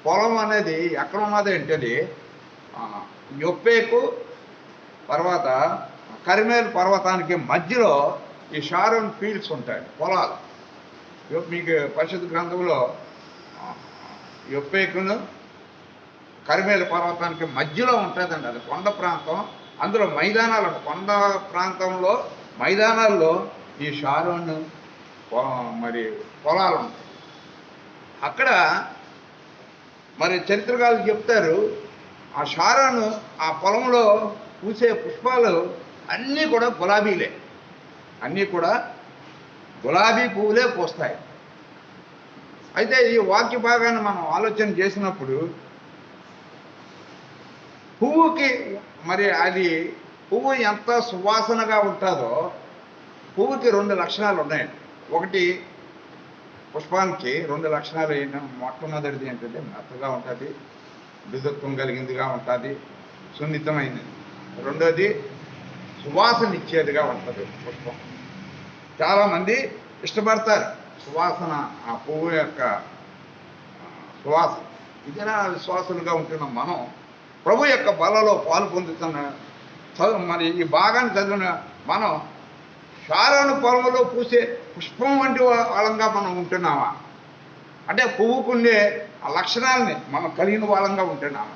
పొలం అనేది ఎక్కడ ఉన్నది అంటే యొప్పేకు తర్వాత కరిమేలు పర్వతానికి మధ్యలో ఈ షారోన్ ఫీల్డ్స్ ఉంటాయి, పొలాలు. మీకు పరిశుద్ధ గ్రంథంలో యొప్పేకును కరిమేలు పర్వతానికి మధ్యలో ఉంటుందండి. అది కొండ ప్రాంతం. అందులో మైదానాలు, కొండ ప్రాంతంలో మైదానాల్లో ఈ షారోన్ మరి పొలాలు ఉంటాయి. అక్కడ మరి చరిత్రకారులు చెప్తారు ఆ షారోను ఆ పొలంలో పూసే పుష్పాలు అన్నీ కూడా గులాబీలే, అన్నీ కూడా గులాబీ పువ్వులే పూస్తాయి. అయితే ఈ వాక్య భాగాన్ని మనం ఆలోచన చేసినప్పుడు పువ్వుకి మరి అది పువ్వు ఎంత సువాసనగా ఉంటుందో పువ్వుకి 2 లక్షణాలు ఉన్నాయండి. ఒకటి పుష్పానికి 2 లక్షణాలు అయినా మొట్టమొదటిది ఏంటంటే మెత్తగా ఉంటుంది, మృదుత్వం కలిగిందిగా ఉంటుంది, సున్నితమైనది. రెండోది సువాసన ఇచ్చేదిగా ఉంటుంది పుష్పం. చాలామంది ఇష్టపడతారు సువాసన, ఆ పువ్వు యొక్క సువాసన. ఇదేనా విశ్వాసులుగా ఉంటున్నాం మనం. ప్రభు యొక్క బలలో పాలు పొందుతున్న మరి ఈ భాగాన్ని చదివిన మనం షారోను పొలంలో పూసే పుష్పం వంటి వాళ్ళంగా మనం ఉంటున్నామా? అంటే పువ్వుకుండే ఆ లక్షణాలని మనం కలిగిన వాళ్ళంగా ఉంటున్నామా?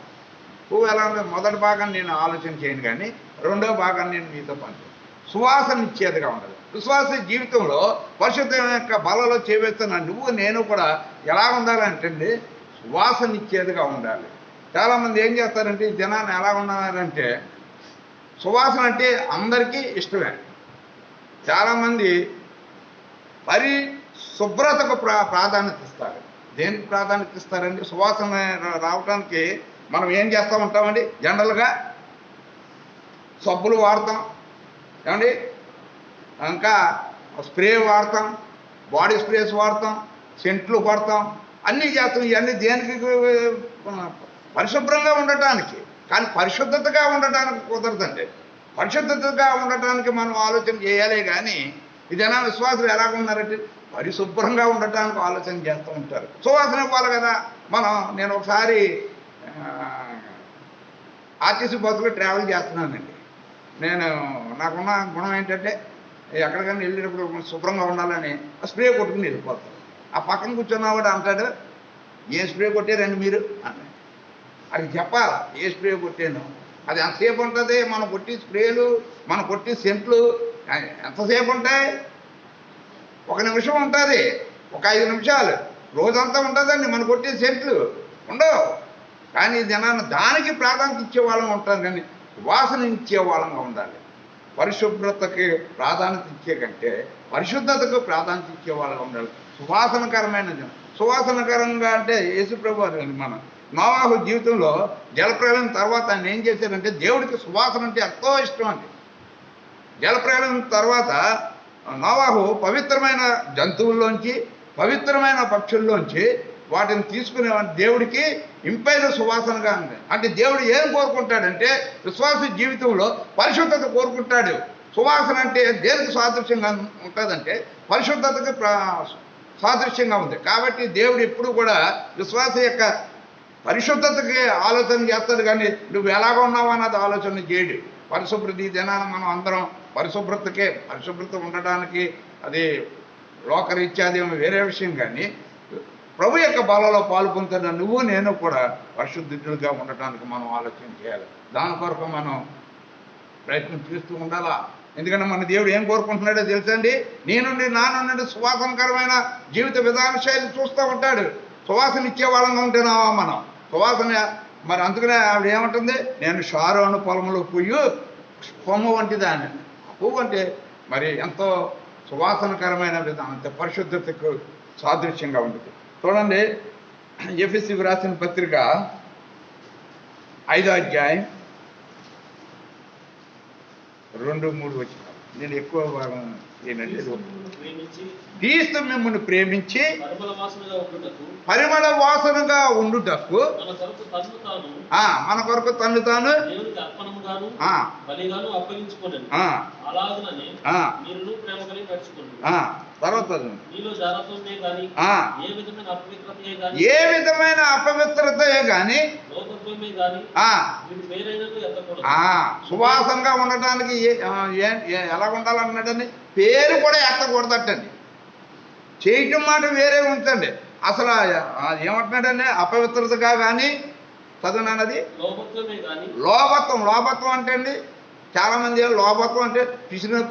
పువ్వు ఎలా ఉంటే మొదటి భాగాన్ని నేను ఆలోచన చేయను, కానీ రెండో భాగాన్ని నేను మీతో పంచుతాను. సువాసన ఇచ్చేదిగా ఉండదు. విశ్వాస జీవితంలో పరిశుద్ధం యొక్క బలలో చేవేస్తున్న నువ్వు నేను కూడా ఎలా ఉండాలంటే సువాసన ఇచ్చేదిగా ఉండాలి. చాలామంది ఏం చేస్తారంటే ఈ జనాన్ని ఎలా ఉన్నారంటే సువాసన అంటే అందరికీ ఇష్టమే. చాలామంది పరిశుభ్రతకు ప్రాధాన్యత ఇస్తారు. దేనికి ప్రాధాన్యత ఇస్తారండి? సువాసన రావడానికి మనం ఏం చేస్తూ ఉంటామండి? జనరల్గా సబ్బులు వాడతాం, ఏమండి, ఇంకా స్ప్రే వాడతాం, బాడీ స్ప్రేస్ వాడతాం, సెంట్లు కొడతాం, అన్నీ చేస్తాం. ఇవన్నీ దేనికి? పరిశుభ్రంగా ఉండటానికి. కానీ పరిశుద్ధతగా ఉండటానికి కుదరదండి. పరిశుద్ధతగా ఉండటానికి మనం ఆలోచన చేయాలి. కానీ ఈ జన విశ్వాసులు ఎలాగ ఉన్నారంటే పరిశుభ్రంగా ఉండటానికి ఆలోచన చేస్తూ ఉంటారు. సువాసన ఇవ్వాలి కదా. నేను ఒకసారి ఆర్టీసీ బస్సులో ట్రావెల్ చేస్తున్నానండి. నాకున్న గుణం ఏంటంటే ఎక్కడికైనా వెళ్ళేటప్పుడు శుభ్రంగా ఉండాలని స్ప్రే కొట్టుకుని వెళ్ళిపోతాను. ఆ పక్కన కూర్చున్నవాడు అంటాడు, ఏ స్ప్రే కొట్టారండి మీరు అని. అది చెప్పాలి, ఏ స్ప్రే కొట్టాను. అది ఎంతసేపు ఉంటుంది? మనం కొట్టి స్ప్రేలు, మనం కొట్టి సెంట్లు ఎంతసేపు ఉంటాయి? 1 నిమిషం ఉంటుంది, ఒక 5 నిమిషాలు. రోజంతా ఉంటుందండి మనం కొట్టే సెంట్లు ఉండవు. కానీ జనాన్ని దానికి ప్రాధాన్యత ఇచ్చేవాళ్ళం ఉంటాం, కానీ వాసన ఇచ్చేవాళ్ళంగా ఉండాలి. పరిశుభ్రతకి ప్రాధాన్యత ఇచ్చే కంటే పరిశుద్ధతకు ప్రాధాన్యత ఇచ్చేవాళ్ళగా ఉండాలి. సువాసనకరమైన సువాసనకరంగా అంటే యేసుప్రభు మన నోవాహు జీవితంలో జలప్రలయం తర్వాత ఆయన ఏం చేశారంటే, దేవుడికి సువాసన అంటే ఎంతో ఇష్టం అండి. జలప్రలయం తర్వాత నోవాహు పవిత్రమైన జంతువుల్లోంచి, పవిత్రమైన పక్షుల్లోంచి వాటిని తీసుకునే దేవుడికి ఇంపైన సువాసనగా ఉంది. అంటే దేవుడు ఏం కోరుకుంటాడంటే విశ్వాస జీవితంలో పరిశుద్ధత కోరుకుంటాడు. సువాసన అంటే దేనికి సాదృశ్యంగా ఉంటుందంటే పరిశుద్ధతకి సాదృశ్యంగా ఉంది. కాబట్టి దేవుడు ఎప్పుడు కూడా విశ్వాస యొక్క పరిశుద్ధతకి ఆలోచన చేస్తాడు, కానీ నువ్వు ఎలాగ ఉన్నావు అన్నది ఆలోచన చేయడు. పరిశుభ్రత ఈ దినాన మనం అందరం పరిశుభ్రత ఉండడానికి అది లోకరీత్యా అదేమో వేరే విషయం. కానీ ప్రభు యొక్క బలలో పాల్పొందుతున్న నువ్వు నేను కూడా పరిశుద్ధులుగా ఉండటానికి మనం ఆలోచన చేయాలి. దాని కొరకు మనం ప్రయత్నం చేస్తూ ఉండాలా. ఎందుకంటే మన దేవుడు ఏం కోరుకుంటున్నాడో తెలుసండి, నా నుండి సువాసనకరమైన జీవిత విధాన శైలి చూస్తూ ఉంటాడు. సువాసన ఇచ్చే వాళ్ళంగా ఉంటేనావా మనం? సువాసన మరి అందుకనే ఆవిడ ఏమంటుంది, నేను షారోను పొలంలో కొమ్ము వంటి దాన్ని. పువ్వు అంటే మరి ఎంతో సువాసనకరమైన విధానం, అంత పరిశుద్ధతకు సాదృశ్యంగా ఉంటుంది. చూడండి, ఎఫెసీయులకు రాసిన పత్రిక 5వ అధ్యాయం 2-3 వచనాలు. నేను ఎక్కువ భాగం ఏంటంటే, క్రీస్తు మిమ్మల్ని ప్రేమించి పరిమళ వాసనగా ఉండుటకు మన కొరకు తన్ను తాను తర్వాత ఏ విధమైన అపవిత్రతయే గాని సువాసనగా ఉండటానికి ఎలా ఉండాలన్నాడని పేరు కూడా ఎత్తకూడదటండి. చేయటం మాట వేరే ఉంచండి. అసలు ఏమంటున్నాడండి, అపవిత్రతగా కానీ చదువునన్నది లోభత్వం అంటే అండి, చాలామంది లోభత్వం అంటే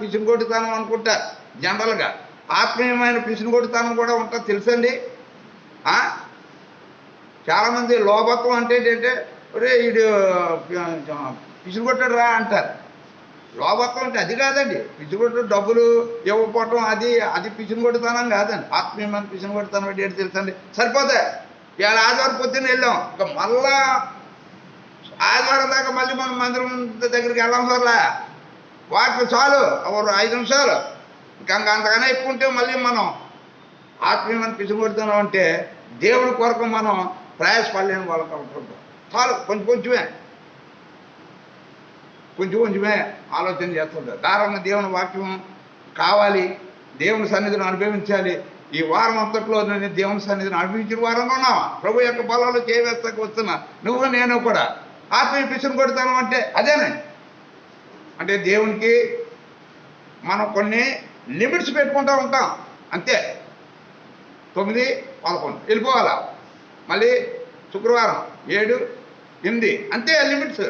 పిసినుగొడ్డితనం అనుకుంటారు. జనరల్గా ఆత్మీయమైన పిసినుగొడ్డితనం కూడా ఉంటుంది తెలుసండి. చాలామంది లోభత్వం అంటే ఏంటంటే, ఒరే వీడు పిసినుగొట్టాడు రా అంటారు. లోభత్వం అంటే అది కాదండి. పిసినుగొట్టు డబ్బులు ఇవ్వకపోవటం అది పిసినుగొడ్డితనం కాదండి. ఆత్మీయమైన పిసినుగొడ్డితనం అంటే ఏంటి తెలుసండి. సరిపోతే ఇవాళ ఆదివారం పొద్దున్న వెళ్ళాం, ఇంకా మళ్ళా ఆదివారం దాకా మళ్ళీ మనం మందిరం దగ్గరికి వెళ్ళాం సార్లా, వాటికి చాలు 5 నిమిషాలు. ఇంకా అంతకన్నా ఎక్కువ ఉంటే మళ్ళీ మనం ఆత్మీయమైన పిసినుగొడుతున్నాం అంటే దేవుడి కొరకు మనం ప్రయాసపడలేని వాళ్ళకి అవుతుంటాం. చాలు, కొంచెమే ఆలోచన చేస్తుంటారు. దారుణంగా దేవుని వాక్యం కావాలి, దేవుని సన్నిధిని అనుభవించాలి. ఈ వారం అంతట్లో నేను దేవుని సన్నిధిని అనుభవించిన వారంగా ఉన్నావా? ప్రభు యొక్క బలాలు చేయవేస్తాకు వస్తున్నా నువ్వు నేను కూడా. ఆత్మీయ పిసినుగొడుతాను అంటే అదేనే. అంటే దేవునికి మనం కొన్ని లిమిట్స్ పెట్టుకుంటూ ఉంటాం అంతే. 9, 11 వెళ్ళిపోవాలా, మళ్ళీ శుక్రవారం 7, 8 అంతే లిమిట్స్.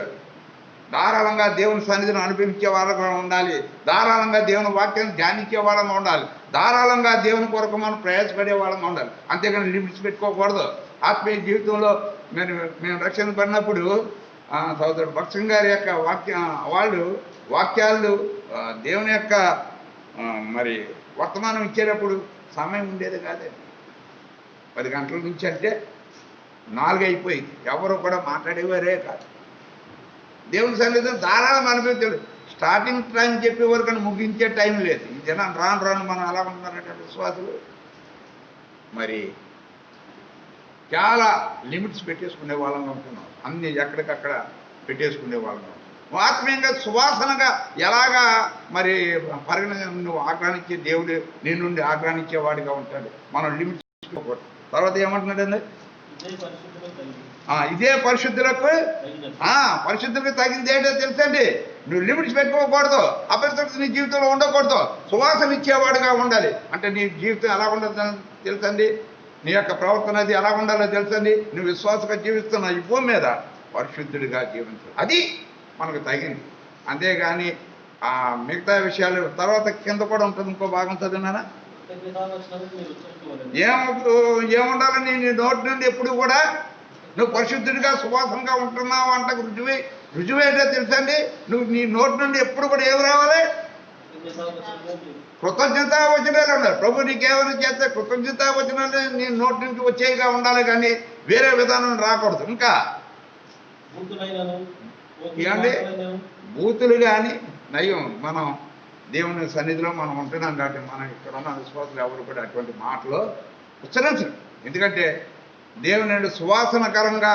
ధారాళంగా దేవుని సన్నిధిని అనుభవించే వాళ్ళగా ఉండాలి, ధారాళంగా దేవుని వాక్యాన్ని ధ్యానించే వాళ్ళగా ఉండాలి, ధారాళంగా దేవుని కొరకు మనం ప్రయాసపడే వాళ్ళగా ఉండాలి. అంతేగాని లిమిట్స్ పెట్టుకోకూడదు. ఆత్మీయ జీవితంలో మేము రక్షణ పడినప్పుడు సోదరుడు భక్తం గారి యొక్క వాక్యాలు దేవుని యొక్క మరి వర్తమానం ఇచ్చేటప్పుడు సమయం ఉండేది కాదండి. 10 గంటల నుంచి అంటే 4 అయిపోయింది. ఎవరు కూడా మాట్లాడేవారే కాదు. దేవుని సన్నిధిలో ధారాళం అనిపించలేదు. స్టార్టింగ్ టైం చెప్పే వరకు అని ముగించే టైం లేదు. ఈ జనం రాను రాను మనం ఎలా ఉంటున్నారంటే విశ్వాసులు మరి చాలా లిమిట్స్ పెట్టేసుకునే వాళ్ళంగా ఉంటున్నాం. అన్ని ఎక్కడికక్కడ పెట్టేసుకునే వాళ్ళంగా. ఆత్మీయంగా సువాసనగా ఎలాగా మరి పరిగణ నువ్వు ఆగ్రహించే దేవుడు నీ నుండి ఆగ్రహించేవాడిగా ఉంటాడు. మనం లిమిట్స్ పెట్టుకోకూడదు. తర్వాత ఏమంటున్నాడండి? ఇదే పరిశుద్ధులకు పరిశుద్ధులకు తగింది ఏంటో తెలుసండి. నువ్వు లిమిట్స్ పెట్టుకోకూడదు. అపరిశుద్ధత నీ జీవితంలో ఉండకూడదు. సువాసన ఇచ్చేవాడుగా ఉండాలి. అంటే నీ జీవితం ఎలా ఉండదు తెలుసండి. నీ యొక్క ప్రవర్తన అది ఎలా ఉండాలో తెలుసండి. నువ్వు విశ్వాసంగా జీవిస్తున్నావు ఈ భూమి మీద, పరిశుద్ధుడిగా జీవించాలి. అది మనకు తగింది. అంతేగాని మిగతా విషయాలు తర్వాత కింద కూడా ఉంటుంది. ఇంకో భాగం చదివినానా? ఏముండాలని నీ నోటి నుండి ఎప్పుడు కూడా నువ్వు పరిశుద్ధుడిగా సువాసనగా ఉంటున్నావు అంట రుజువేంటో తెలుసండి. నువ్వు నీ నోటి నుండి ఎప్పుడు కూడా ఏమి రావాలి? కృతజ్ఞతా వచనాలు ఉన్నారు. ప్రభు నీకేమైనా చేస్తే కృతజ్ఞతా వచనాలు నీ నోటి నుంచి వచ్చేగా ఉండాలి, కానీ వేరే విధానం రాకూడదు. ఇంకా ఏమండి బూతులు కానీ నయం. మనం దేవుని సన్నిధిలో మనం ఉంటున్నాం కాబట్టి మనం ఇక్కడ ఉన్న విశ్వాసులు ఎవరు కూడా అటువంటి మాటలు ఉచ్చరించరు. ఎందుకంటే దేవుని సువాసనకరంగా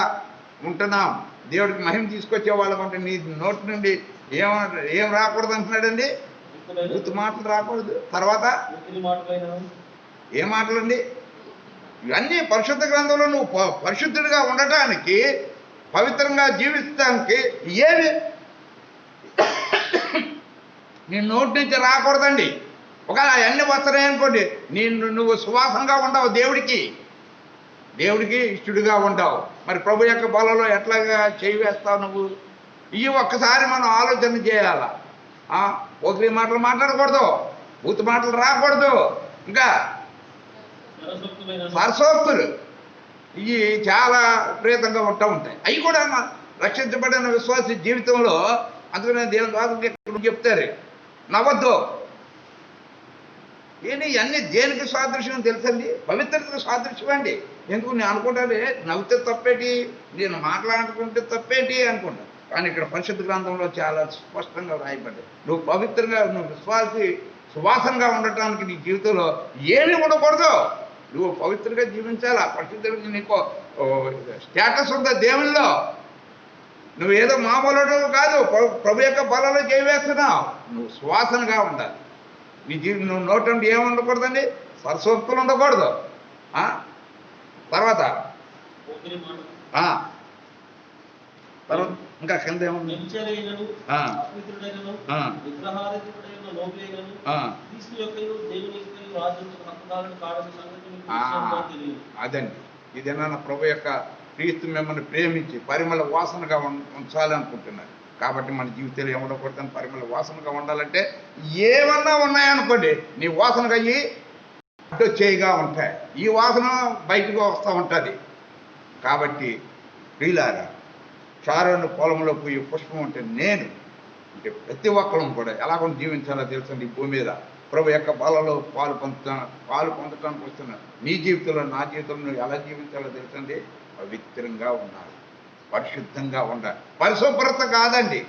ఉంటున్నాం, దేవుడికి మహిమ తీసుకొచ్చే వాళ్ళం అంటే నీ నోటి నుండి ఏం రాకూడదు అంటున్నాడండి. బూతు మాటలు రాకూడదు. తర్వాత ఏ మాటలండి? ఇవన్నీ పరిశుద్ధ గ్రంథంలో నువ్వు పరిశుద్ధుడిగా ఉండటానికి, పవిత్రంగా జీవించడానికి ఏమి నీ నోటి నుంచి రాకూడదండి. ఒకవేళ అవన్నీ వస్తున్నాయి అనుకోండి, నువ్వు సువాసనగా ఉండవు, దేవుడికి ఇష్టడుగా ఉండవు. మరి ప్రభు యొక్క బలలో ఎట్లాగా చేయి వేస్తావు నువ్వు? ఇవి ఒక్కసారి మనం ఆలోచన చేయాలా. ఒకరి మాటలు మాట్లాడకూడదు, బూతు మాటలు రాకూడదు. ఇంకా సరసోక్తులు ఇవి చాలా విపరీతంగా ఉంటాయి. అవి కూడా రక్షించబడిన విశ్వాస జీవితంలో అందుకనే దేవుని ద్వారా చెప్తారు, నవ్వద్దు. అన్నీ దేనికి సాదృశ్యం తెలుసండి? పవిత్రతకు సాదృశ్యం అండి. ఎందుకు నేను అనుకుంటానే నవ్వుతే తప్పేటి, నేను మాట్లాడుకుంటే తప్పేంటి అనుకుంటాను. కానీ ఇక్కడ పరిశుద్ధ గ్రంథంలో చాలా స్పష్టంగా రాయబడ్డాయి. నువ్వు పవిత్రంగా, నువ్వు సువాసనగా ఉండటానికి నీ జీవితంలో ఏమీ ఉండకూడదు. నువ్వు పవిత్రంగా జీవించాలి. ఆ పరిశుద్ధుడికి నీకు స్టేటస్ ఉందా దేవుల్లో? నువ్వు ఏదో మామూలు కాదు, ప్రభు యొక్క బలలో చేయవేస్తున్నావు. నువ్వు సువాసనగా ఉండాలి. నీ నువ్వు నోటి నుండి ఏమి ఉండకూడదండి? సరసోక్తులు ఉండకూడదు. తర్వాత ఇంకా కింద ఏముంది? అదండి. ఇదేనా ప్రభు యొక్క క్రీస్తు మిమ్మల్ని ప్రేమించి పరిమళ వాసనగా ఉంచాలనుకుంటున్నారు. కాబట్టి మన జీవితంలో ఏముండకూడదని పరిమళ వాసనగా ఉండాలంటే ఏమన్నా ఉన్నాయనుకోండి, నీ వాసనగా అయ్యి అడ్డొచ్చేయిగా ఉంటాయి. ఈ వాసన బయటకు వస్తూ ఉంటుంది. కాబట్టి ప్రియులారా, షారోను పొలంలో పోయి పుష్పం అంటే నేను అంటే ప్రతి ఒక్కరం కూడా ఎలాగో జీవించాలో తెలుసండి. ఈ భూమి మీద ప్రభు యొక్క బలలో పాలు పొందటానికి వస్తున్నారు. నీ జీవితంలో, నా జీవితంలో నువ్వు ఎలా జీవించాలో తెలుసండి. పవిత్రంగా ఉండాలి, పరిశుద్ధంగా ఉండాలి. పరిశుభ్రత కాదండి,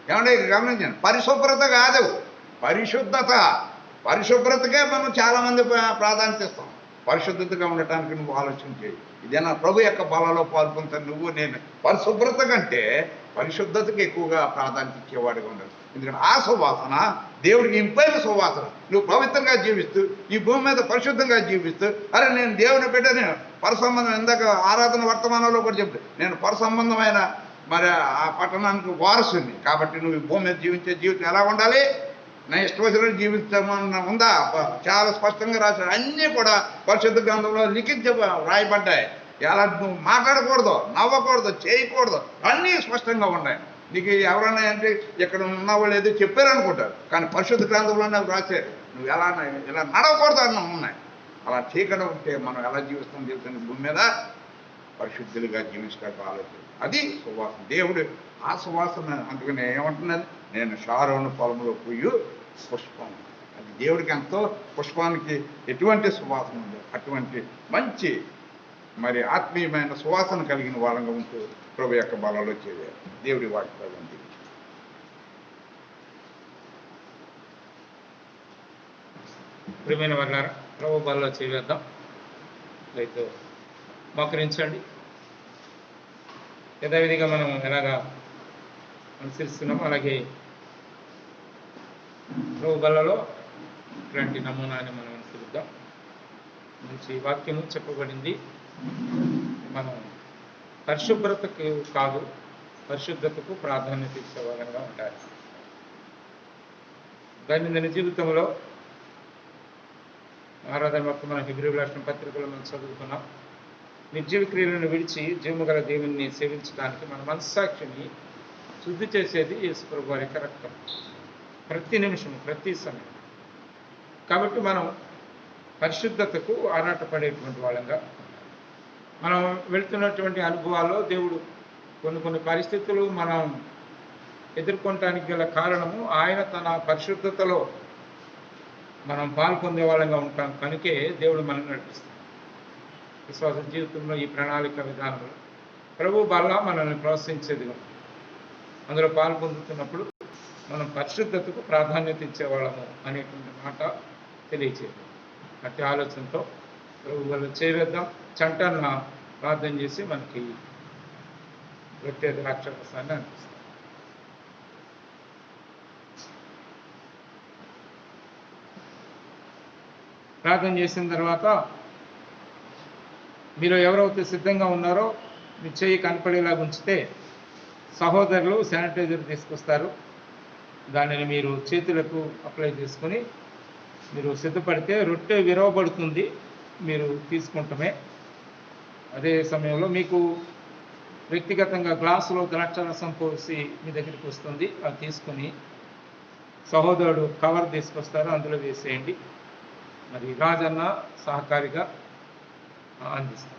ఏమంటే గమనించండి. పరిశుభ్రత కాదు, పరిశుభ్రతకే మనం చాలామంది ప్రాధాన్యత ఇస్తాం. పరిశుద్ధతగా ఉండటానికి నువ్వు ఆలోచన చేయి. ఇదేనా ప్రభు యొక్క బలలో పాల్పొందుతాను నువ్వు నేను. పరిశుభ్రత కంటే పరిశుద్ధతకి ఎక్కువగా ప్రాధాన్యత ఇచ్చేవాడిగా ఉండాలి. ఎందుకంటే ఆ సువాసన దేవుడికి ఇంపైన సువాసన. నువ్వు పవిత్రంగా జీవిస్తూ, ఈ భూమి మీద పరిశుద్ధంగా జీవిస్తూ, అరే నేను దేవుని బిడ్డని, పరసంబంధం, ఇందాక ఆరాధన వర్తమానంలో కూడా చెప్తా, నేను పరసంబంధమైన మరి ఆ పట్టణానికి వారసుని. కాబట్టి నువ్వు ఈ భూమి మీద జీవించే జీవితం ఎలా ఉండాలి? నా ఇష్ట వచ్చినట్టు జీవించమన్న ఉందా? చాలా స్పష్టంగా రాశాడు. అన్నీ కూడా పరిశుద్ధ గ్రంథంలో రాయబడ్డాయి. ఎలా నువ్వు మాట్లాడకూడదు, నవ్వకూడదు, చేయకూడదు, అన్నీ స్పష్టంగా ఉన్నాయి. నీకు ఎవరైనా అంటే ఇక్కడ ఉన్న వాళ్ళు ఏదో చెప్పారనుకుంటారు, కానీ పరిశుద్ధ గ్రంథంలోనే రాశారు. నువ్వు ఇలా నడవకూడదు అన్న ఉన్నాయి. అలా చీకటి ఉంటే మనం ఎలా జీవిస్తాం తెలుస్తుంది. భూమి మీద పరిశుద్ధులుగా జీవించడానికి ఆలోచన. అది సువాసన. దేవుడు ఆ సువాసన అందుకని ఏమంటున్నది? నేను షారోను పొలంలో పోయి పుష్పం. అది దేవుడికి ఎంతో, పుష్పానికి ఎటువంటి సువాసన ఉందో అటువంటి మంచి మరి ఆత్మీయమైన సువాసన కలిగిన వాళ్ళంగా ఉంటూ ప్రభు యొక్క బలలో చేయాలి. దేవుడి వాక్యాలు అంది. ప్రియమైన వాళ్ళారా, ప్రభు బలలో చేవేద్దాం. రైతు మోకరించండి. యథావిధిగా మనం ఎలాగా అనుసరిస్తున్నామో అలాగే ప్రభు బలలో ఇట్లాంటి నమూనాన్ని మనం అనుసరిద్దాం. మంచి వాక్యము చెప్పబడింది. మనం పరిశుభ్రతకు కాదు, పరిశుద్ధతకు ప్రాధాన్యత ఇచ్చేవాళ్ళంగా ఉండాలి. దైనందిన జీవితంలో ఆరాధన మొత్తం మనం హెబ్రీ రాష్ట్రం పత్రికలో మనం చదువుకున్నాం. నిర్జీవ క్రియలను విడిచి జీవము గల దేవుణ్ణి సేవించడానికి మన మనస్సాక్షిని శుద్ధి చేసేది యేసు ప్రభు వారి యొక్క రక్తం. ప్రతి నిమిషం, ప్రతి సమయం. కాబట్టి మనం పరిశుద్ధతకు ఆరాటపడేటువంటి వాళ్ళంగా మనం వెళ్తున్నటువంటి అనుభవాల్లో దేవుడు కొన్ని పరిస్థితులు మనం ఎదుర్కొనటానికి గల కారణము ఆయన తన పరిశుద్ధతలో మనం పాల్పొందే వాళ్ళంగా ఉంటాం కనుకే దేవుడు మనం నడిపిస్తాం. విశ్వాస జీవితంలో ఈ ప్రణాళిక విధానంలో ప్రభు బల్ల మనల్ని ప్రోత్సహించేదిగా అందులో పాల్పొందుతున్నప్పుడు మనం పరిశుద్ధతకు ప్రాధాన్యత ఇచ్చేవాళ్ళము అనేటువంటి మాట తెలియచేయదు. అట్టి ఆలోచనతో ప్రభు వల్ల చేవేద్దాం. చంటన్న ప్రార్థన చేసి మనకి ప్రత్యేక రాక్షసాన్ని అనిపిస్తాం. ప్రార్థన చేసిన తర్వాత మీరు ఎవరైతే సిద్ధంగా ఉన్నారో మీ చేయి కనపడేలాగా ఉంచితే సహోదరులు శానిటైజర్ తీసుకొస్తారు. దానిని మీరు చేతులకు అప్లై చేసుకొని మీరు సిద్ధపడితే రొట్టె విరవబడుతుంది, మీరు తీసుకుంటమే. అదే సమయంలో మీకు వ్యక్తిగతంగా గ్లాసులో ద్రాక్షరసం పోసి మీ దగ్గరికి వస్తుంది. అది తీసుకొని సహోదరుడు కవర్ తీసుకొస్తారు, అందులో వేసేయండి. మరి రాజన్న సహకారిగా అందిస్తారు.